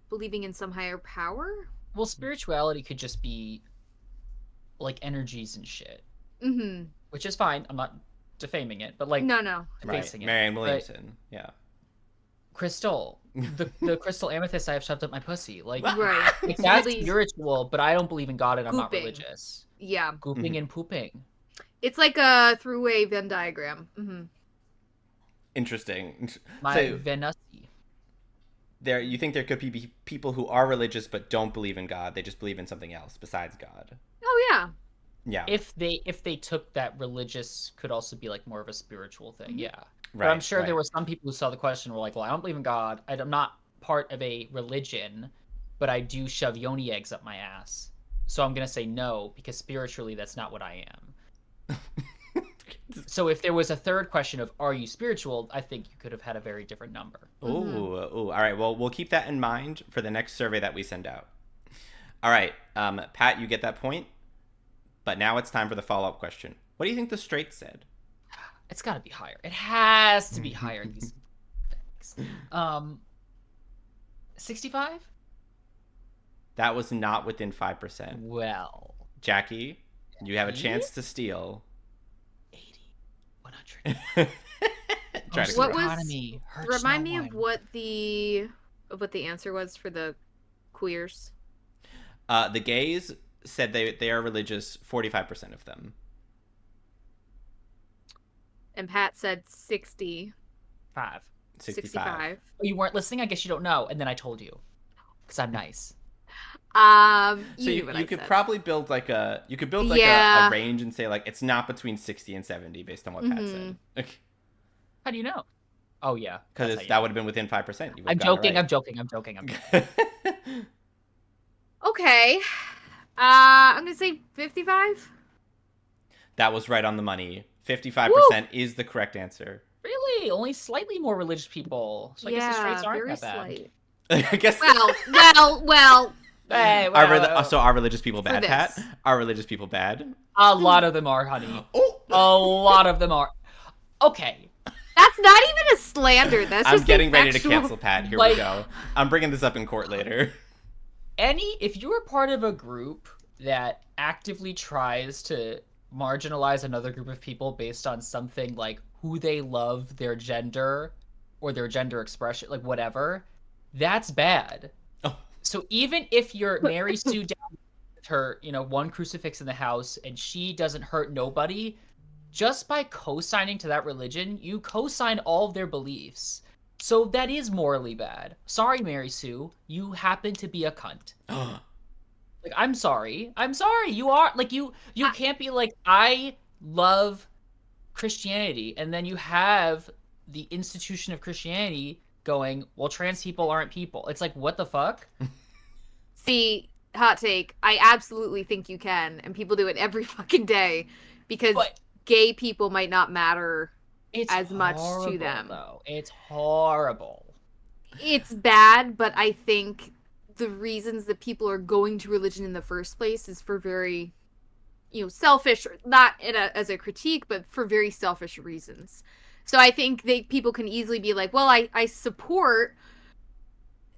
believing in some higher power. Well, spirituality could just be, like, energies and shit. Mm-hmm. Which is fine. I'm not defaming it, but, like... No. Defacing it. Marianne Williamson, yeah. Crystal. The crystal amethyst I have shoved up my pussy. Like, right. It's that's spiritual, but I don't believe in God and I'm not religious. Yeah. Gooping and pooping. It's like a throughway Venn diagram. Mm-hmm. Interesting. My Venusi. You think there could be people who are religious but don't believe in God? They just believe in something else besides God. Oh yeah. Yeah. If they took that religious could also be like more of a spiritual thing, yeah. Right, but I'm sure there were some people who saw the question and were like, well, I don't believe in God. I'm not part of a religion, but I do shove yoni eggs up my ass. So I'm going to say no, because spiritually that's not what I am. So if there was a third question of, are you spiritual? I think you could have had a very different number. Ooh. All right. Well, we'll keep that in mind for the next survey that we send out. All right. Pat, you get that point. But now it's time for the follow-up question. What do you think the straights said? It's got to be higher. It has to be higher. These things. 65? That was not within 5%. Well. Jackie, you have a chance to steal. 80. 100. What was? Remind me of what the answer was for the queers. The gays said they are religious. 45% of them. And Pat said 65. 65. You weren't listening? I guess you don't know. And then I told you. Because I'm nice. So you could probably build like a range and say like it's not between 60 and 70 based on what Pat said. How do you know? Oh yeah. Because that would have been within 5%. I'm joking. Okay. I'm gonna say 55. That was right on the money. 55% is the correct answer. Really? Only slightly more religious people. So I guess the straights aren't that bad. Slight. I guess. Well. Hey, so are religious people bad, Pat? Are religious people bad? A lot of them are, honey. A lot of them are. Okay. That's not even a slander. That's just I'm getting ready to cancel Pat. Here we go. I'm bringing this up in court later. If you're part of a group that actively tries to marginalize another group of people based on something like who they love, their gender, or their gender expression, like whatever, that's bad. Oh. So even if you're Mary Sue down with her, one crucifix in the house and she doesn't hurt nobody, just by co-signing to that religion, you co-sign all of their beliefs. So that is morally bad. Sorry, Mary Sue, you happen to be a cunt. Like, I'm sorry. You are like you can't be like, I love Christianity, and then you have the institution of Christianity going, well, trans people aren't people. It's like, what the fuck? See, hot take. I absolutely think you can, and people do it every fucking day because gay people might not matter as much to them. Though. It's horrible. It's bad, but I think the reasons that people are going to religion in the first place is for very, selfish, not as a critique, but for very selfish reasons. So I think people can easily be like, well, I support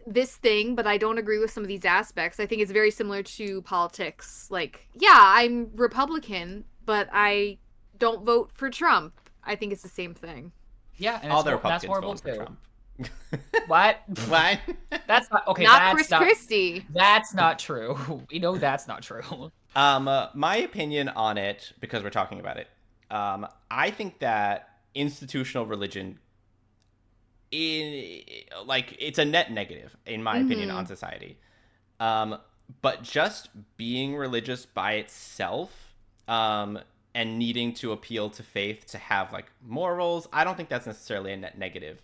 this thing, but I don't agree with some of these aspects. I think it's very similar to politics. Like, yeah, I'm Republican, but I don't vote for Trump. I think it's the same thing. Yeah, and all the that's Republicans horrible vote for too. Trump. What? That's not okay. Not Chris Christie. That's not true. We know that's not true. My opinion on it, because we're talking about it, I think that institutional religion, it's a net negative in my opinion on society. But just being religious by itself, and needing to appeal to faith to have like morals, I don't think that's necessarily a net negative.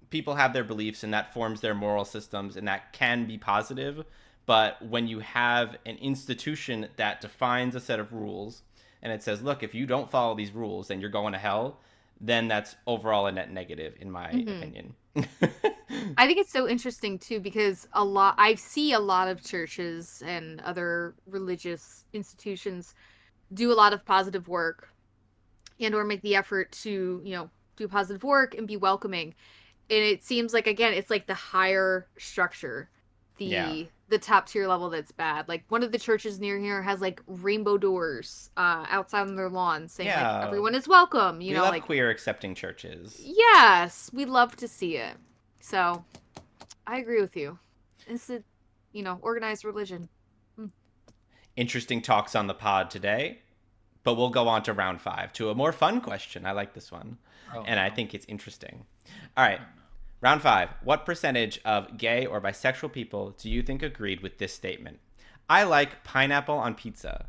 People have their beliefs and that forms their moral systems, and that can be positive. But when you have an institution that defines a set of rules and it says, look, if you don't follow these rules, then you're going to hell, then that's overall a net negative, in my opinion. I think it's so interesting, too, because I see a lot of churches and other religious institutions do a lot of positive work and or make the effort to, do positive work and be welcoming. And it seems like, again, it's like the higher structure, the top tier level that's bad. Like one of the churches near here has like rainbow doors outside on their lawn saying like everyone is welcome. We love like queer accepting churches. Yes, we love to see it. So I agree with you. It's a organized religion. Interesting talks on the pod today, but we'll go on to round 5 to a more fun question. I like this one, I think it's interesting. All right. Round 5. What percentage of gay or bisexual people do you think agreed with this statement? I like pineapple on pizza.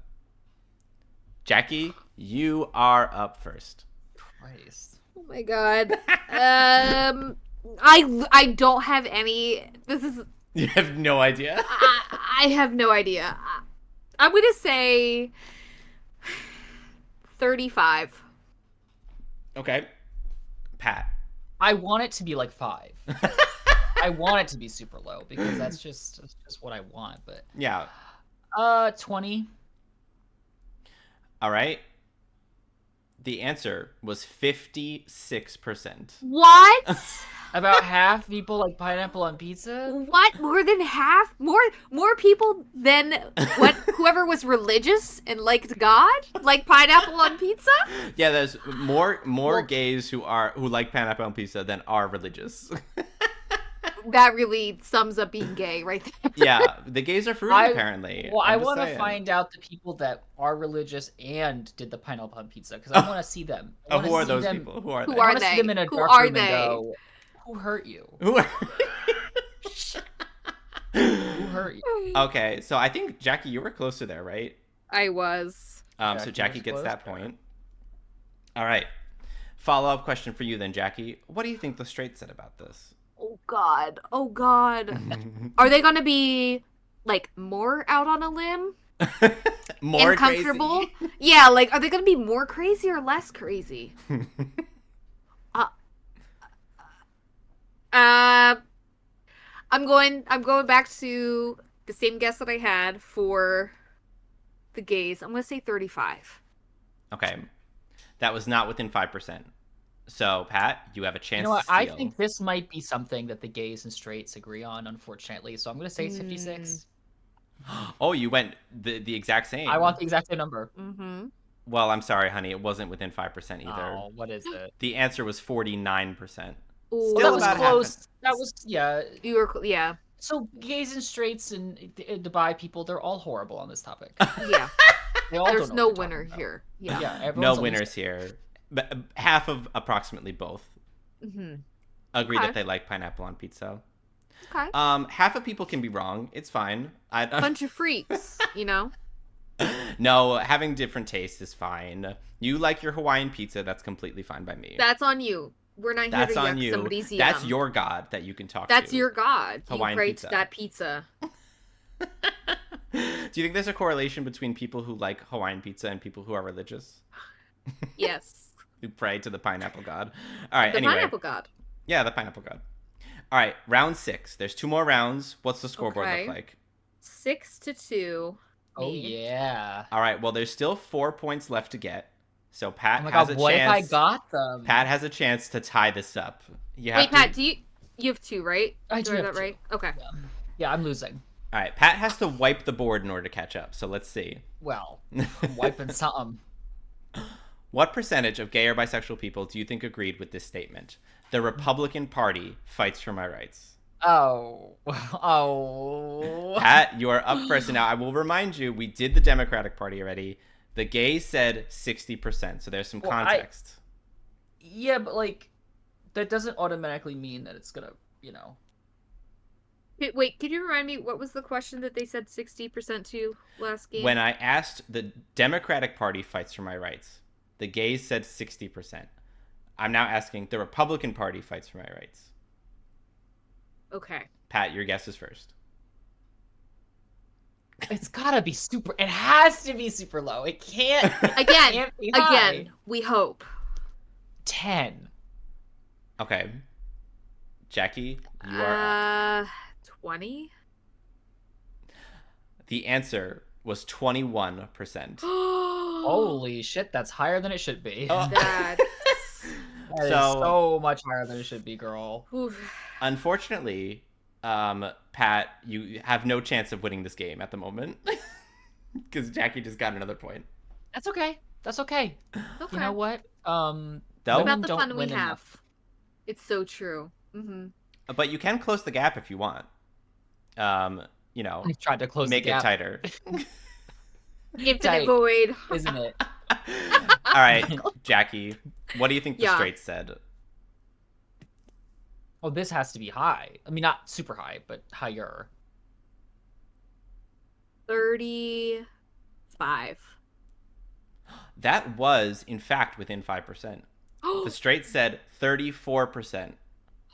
Jackie, you are up first. Christ. Oh my god. I don't have any. This is. You have no idea? I have no idea. I'm gonna say 35. Okay. Pat. I want it to be like 5. I want it to be super low because that's just what I want. But yeah, 20. All right. The answer was 56%. What? About half people like pineapple on pizza. What? More than half? More people than whoever was religious and liked God like pineapple on pizza? Yeah, there's more gays who like pineapple on pizza than are religious. That really sums up being gay right there. Yeah, the gays are fruity apparently. Well, I want to find out the people that are religious and did the pineapple on pizza because I want to see them. Who are those people? Who are they? Who are I want to they? see them in a Who dark are room they? and go, who hurt you? Who hurt you? Okay, so I think Jackie, you were closer there, right? I was. So Jackie gets that point. All right. Follow-up question for you then, Jackie. What do you think the straight said about this? Oh God. Are they gonna be like more out on a limb? More uncomfortable? Crazy? Yeah, like are they gonna be more crazy or less crazy? I'm going back to the same guess that I had for the gays. I'm gonna say 35. Okay. That was not within 5%. So, Pat, you have a chance to steal. I think this might be something that the gays and straights agree on, unfortunately. So I'm going to say 56. Oh, you went the exact same. I want the exact same number. Mm-hmm. Well, I'm sorry, honey. It wasn't within 5% either. Oh, what is it? The answer was 49%. Ooh, Well, that was about close. That was, yeah. You were, yeah. So gays and straights and the bi people, they're all horrible on this topic. Yeah. There's don't no know what they're winner talking here. about. Yeah. Yeah, No winners here. But half of approximately both agree that they like pineapple on pizza. Okay. Half of people can be wrong. It's fine. Bunch of freaks, No, having different tastes is fine. You like your Hawaiian pizza. That's completely fine by me. That's on you. We're not here That's to on yuck you. somebody's yum. That's your God that you can talk to. That's your God. Hawaiian you pizza. that pizza. Do you think there's a correlation between people who like Hawaiian pizza and people who are religious? Yes. Who pray to the pineapple god. All right, The anyway. pineapple God. Yeah, the pineapple god. All right, round 6. There's 2 more rounds. What's the scoreboard Okay. look like? 6-2. Oh, Me. yeah. All right, well, there's still 4 points left to get. So Pat Oh my has God, a what chance. if I got them? Pat has a chance to tie this up. You have Wait, Pat, you have 2, right? I do Did have that right? Okay. Yeah, I'm losing. All right, Pat has to wipe the board in order to catch up. So let's see. Well, I'm wiping something. What percentage of gay or bisexual people do you think agreed with this statement? The Republican Party fights for my rights. Oh. Pat, you are up first. And now I will remind you, we did the Democratic Party already. The gays said 60%, so there's some context. Yeah, but like, that doesn't automatically mean that it's gonna, Wait, could you remind me what was the question that they said 60% to last game? When I asked, the Democratic Party fights for my rights, the gays said 60%. I'm now asking, the Republican Party fights for my rights. Okay. Pat, your guess is first. It's gotta be super. It has to be super low. It can't. Again, be high. again, we hope. 10. Okay. Jackie, you are up. 20? The answer was 21%. Holy shit, that's higher than it should be. Oh. That is so much higher than it should be, girl. Unfortunately, Pat, you have no chance of winning this game at the moment. Because Jackie just got another point. That's okay. That's okay. You know what? About the fun we have. It's so true. Mm-hmm. But you can close the gap if you want. I've tried to close make the gap. it tighter. Infinite void, isn't it? All right, Jackie, what do you think the straight said? Oh, this has to be high. I mean, not super high, but higher. 35. That was, in fact, within 5%. The straight said 34%.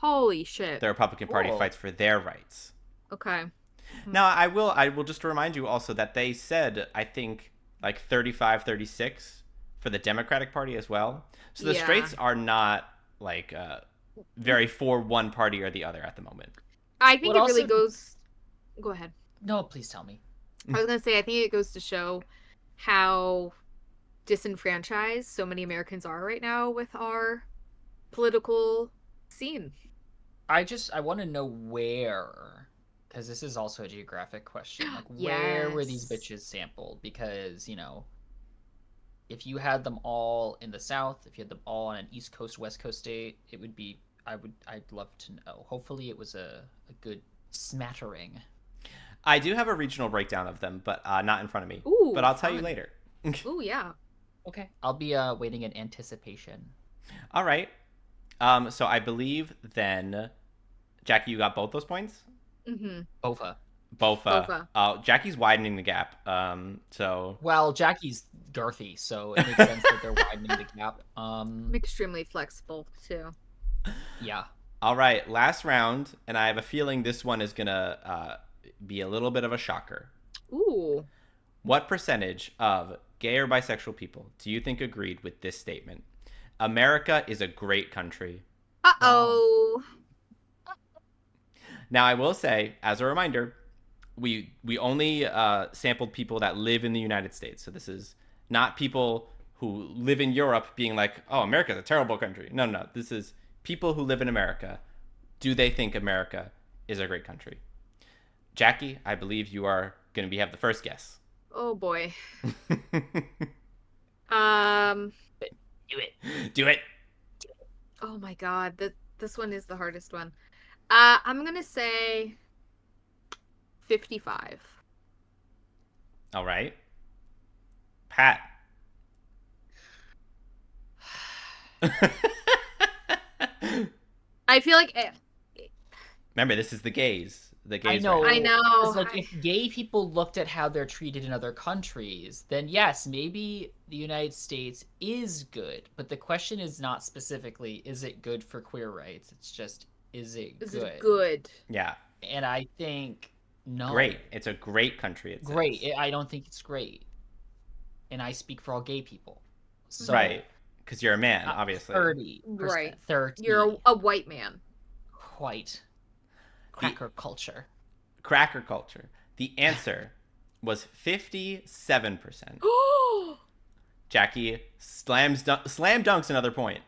Holy shit. The Republican Party fights for their rights. Okay. Now, I will just remind you also that they said, I think, like 35, 36 for the Democratic Party as well. So the straights are not, like, very for one party or the other at the moment. I think it really goes... Go ahead. No, please tell me. I was going to say, I think it goes to show how disenfranchised so many Americans are right now with our political scene. I want to know where, because this is also a geographic question. Like, where were these bitches sampled? Because, if you had them all in the South, if you had them all on an East Coast, West Coast state, it would be, I'd love to know. Hopefully it was a good smattering. I do have a regional breakdown of them, but not in front of me. Ooh, but I'll tell you later. Ooh, yeah. Okay. I'll be waiting in anticipation. All right. So I believe then, Jackie, you got both those points? Mm-hmm. Bofa. Jackie's widening the gap. Well, Jackie's girthy, so it makes sense that they're widening the gap. I'm extremely flexible too. Yeah. All right, last round, and I have a feeling this one is gonna be a little bit of a shocker. Ooh. What percentage of gay or bisexual people do you think agreed with this statement? America is a great country. Uh-oh. Now, I will say, as a reminder, we only sampled people that live in the United States. So this is not people who live in Europe being like, oh, America's a terrible country. No. This is people who live in America. Do they think America is a great country? Jackie, I believe you are going to have the first guess. Oh, boy. Do it. Oh, my God. This one is the hardest one. I'm going to say 55. All right. Pat. I feel like... Remember, this is the gays. The gays. I know. It's like, if gay people looked at how they're treated in other countries, then yes, maybe the United States is good. But the question is not specifically, is it good for queer rights? It's just, is it good? Yeah. And I think no. Great. It's a great country. It great. I don't think it's great. And I speak for all gay people. So, right. Because you're a man, obviously. 30%. Right. 30. You're a white man. White. Cracker culture. The answer was 57%. Jackie slam dunks another point.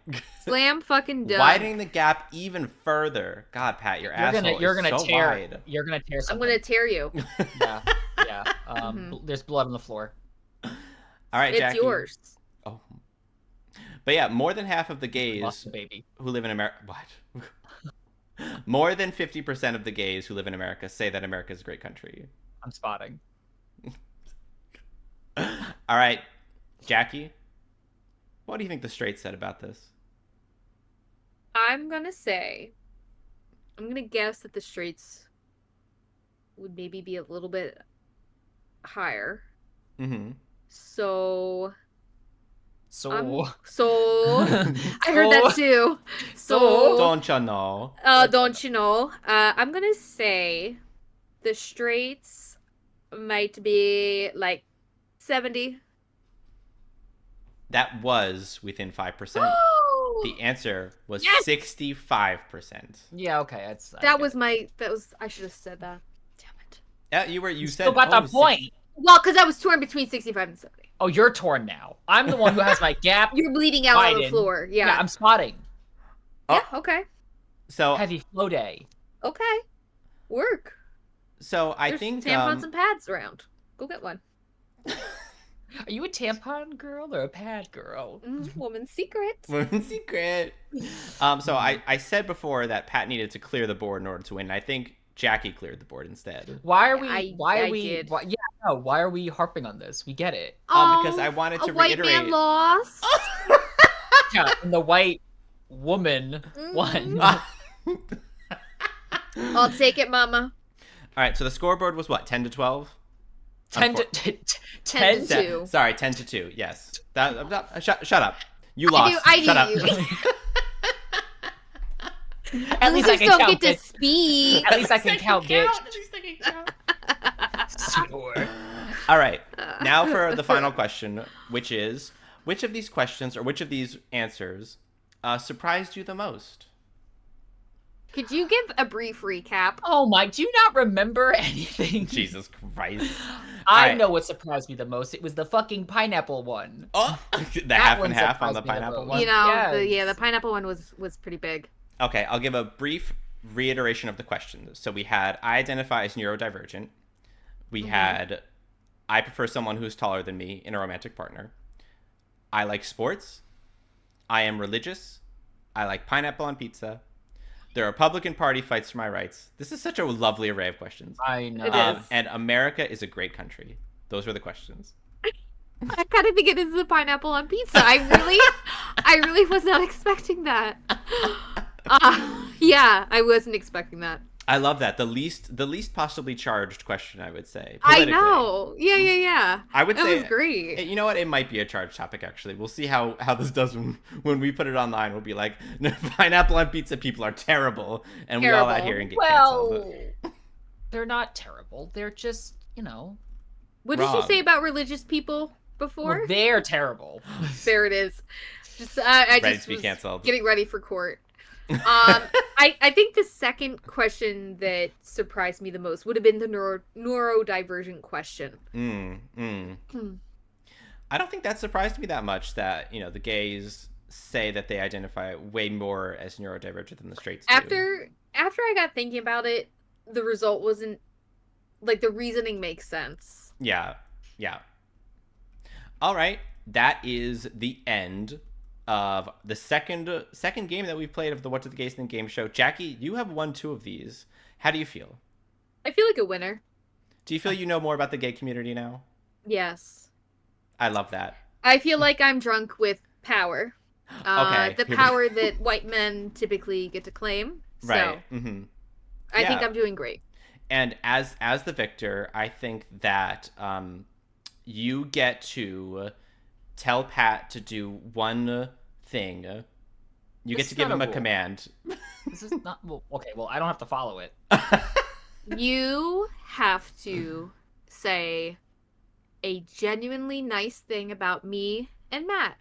Slam fucking dunk. Widening the gap even further. God, Pat, your asshole is so wide. You're gonna tear something. I'm gonna tear you. Yeah. There's blood on the floor. All right, Jackie. It's yours. Oh. But yeah, more than half of the gays baby. who live in America... What? More than 50% of the gays who live in America say that America is a great country. I'm spotting. All right, Jackie, what do you think the straight said about this? I'm gonna guess that the straights would maybe be a little bit higher. Mm-hmm. So So I heard that too. So Don't you know? don't you know? I'm gonna say the straights might be like 70. That was within 5%. The answer was Yes! 65%. yeah, okay, I should have said that. Damn it. Yeah, you said still got the point. Well, because I was torn between 65 and 70. Oh, you're torn now. I'm the one who has my gap. You're bleeding out on the floor. Yeah. I'm spotting. Yeah, okay. So Heavy flow day. Okay. Work. So I There's think tampons and pads around. Go get one. Are you a tampon girl or a pad girl? Woman's secret. Women's secret. So I said before that Pat needed to clear the board in order to win. I think Jackie cleared the board instead. Why are we? I did. Why are we harping on this? We get it. Because I wanted to white reiterate. man lost. Yeah, and the white woman won. I'll take it, mama. All right, so the scoreboard was what, 10 to 12? 10 to 10 to 2. Sorry, 10 to 2. Yes. Shut up. You lost. Shut up. At least I can don't count. Get to speak. At least I can count, bitch. At least I can count. Sure. All right. Now for the final question, which is, which of these questions or which of these answers surprised you the most? Could you give a brief recap? Oh my, do you not remember anything? Jesus Christ. I know what surprised me the most. It was the fucking pineapple one. Oh, the half and half on the pineapple one? You know, Yes. the pineapple one was pretty big. Okay, I'll give a brief reiteration of the questions. So we had, I identify as neurodivergent. We had, I prefer someone who's taller than me in a romantic partner. I like sports. I am religious. I like pineapple on pizza. The Republican Party fights for my rights. This is such a lovely array of questions. I know. It is. And America is a great country. Those were the questions. I kind of think it is the pineapple on pizza. I really was not expecting that. Yeah, I wasn't expecting that. I love that. The least possibly charged question, I would say. I know. Yeah. I would say it was great. You know what? It might be a charged topic, actually. We'll see how this does when we put it online. We'll be like, pineapple on pizza people are terrible, and we all out here and get canceled. They're not terrible. They're just, What did you say about religious people before? Well, they're terrible. There it is. Just I ready just to be was canceled. Getting ready for court. I think the second question that surprised me the most would have been the neurodivergent question. I don't think that surprised me that much that, the gays say that they identify way more as neurodivergent than the straights do. After I got thinking about it, the result wasn't, like, the reasoning makes sense. Yeah. All right. That is the end of the second game that we've played of the What Do the Gays Think game show. Jackie, you have won 2 of these. How do you feel? I feel like a winner. Do you feel you know more about the gay community now? Yes. I love that. I feel like I'm drunk with power. Okay. The power that white men typically get to claim. Right. So, I think I'm doing great. And as the victor, I think that you get to tell Pat to do one thing. You get to give him a command. This is not okay. Well, I don't have to follow it. You have to say a genuinely nice thing about me and Matt.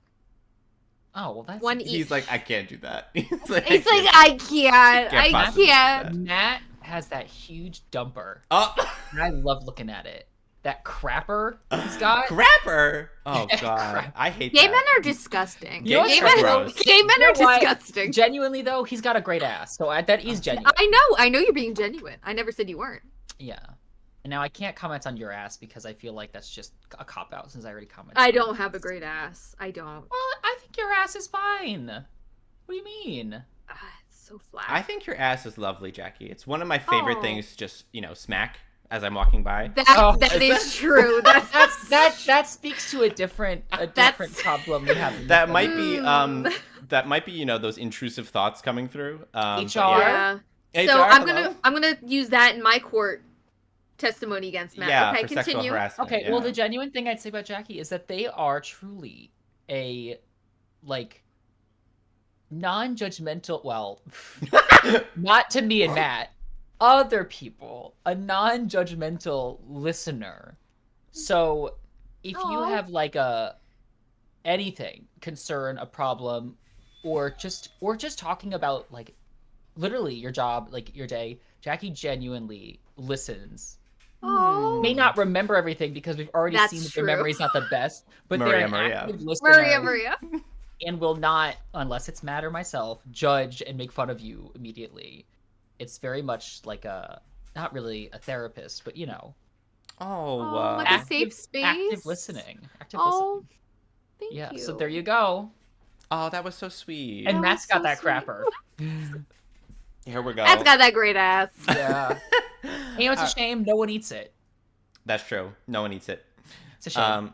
Oh, well, that's one each. He's like, I can't do that. I can't. Matt has that huge dumper. Oh, And I love looking at it. That crapper he's got. Crapper! Oh, God. I hate Gay that. men are disgusting. You know Gay what's gross? men are disgusting. Genuinely, though, he's got a great ass. So that is genuine. I know you're being genuine. I never said you weren't. Yeah. And now I can't comment on your ass because I feel like that's just a cop-out since I already commented. I don't have a great ass. I don't. Well, I think your ass is fine. What do you mean? It's so flat. I think your ass is lovely, Jackie. It's one of my favorite things to just, smack. as I'm walking by. That is true. That speaks to a different problem we have. That might be those intrusive thoughts coming through. HR. Yeah. HR, so hello? I'm gonna use that in my court testimony against Matt. Yeah, okay, for sexual continue. harassment. Okay, yeah. well, the genuine thing I'd say about Jackie is that they are truly a, like, non-judgmental, well, not to me and Matt, other people, a non-judgmental listener. So if you have like anything, concern, a problem, or just talking about like literally your job, like your day, Jackie genuinely listens. Oh. May not remember everything because we've already seen that their memory's not the best, but they're an active listener. Maria. And will not, unless it's Matt or myself, judge and make fun of you immediately. It's very much like not really a therapist, but like a safe space. Active listening. Thank you. So there you go. Oh, that was so sweet. And Matt's got that crapper. Here we go. Matt's got that great ass. Yeah. It's a shame no one eats it. That's true. No one eats it. It's a shame.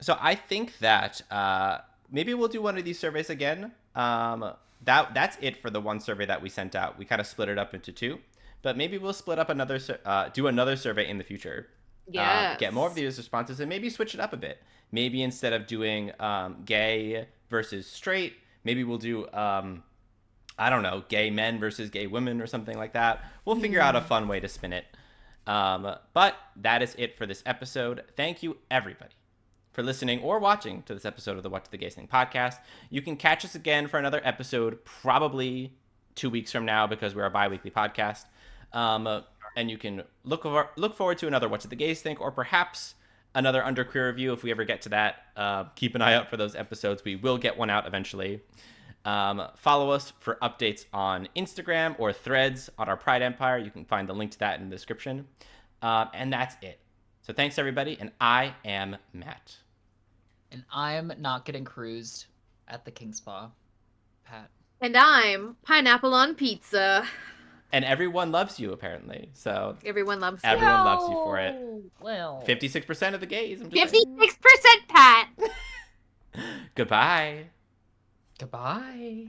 So I think that maybe we'll do one of these surveys again. That's it for the one survey that we sent out. We kind of split it up into two, but maybe we'll split up do another survey in the future. Yes. Get more of these responses and maybe switch it up a bit. Maybe instead of doing gay versus straight, maybe we'll do I don't know, gay men versus gay women or something like that. We'll figure out a fun way to spin it. But that is it for this episode. Thank you, everybody, for listening or watching to this episode of the What to the Gays Thing podcast. You can catch us again for another episode probably 2 weeks from now because we're a bi-weekly podcast. And you can look forward to another What to the Gays Think or perhaps another Underqueer review if we ever get to that. Keep an eye out for those episodes. We will get one out eventually. Follow us for updates on Instagram or Threads on our Pride Empire. You can find the link to that in the description. And that's it. So thanks, everybody, and I am Matt. And I'm not getting cruised at the King Spa, Pat. And I'm Pineapple on Pizza. And everyone loves you, apparently. So everyone loves you for it. Well, 56% of the gays. 56%, Pat. Goodbye. Goodbye.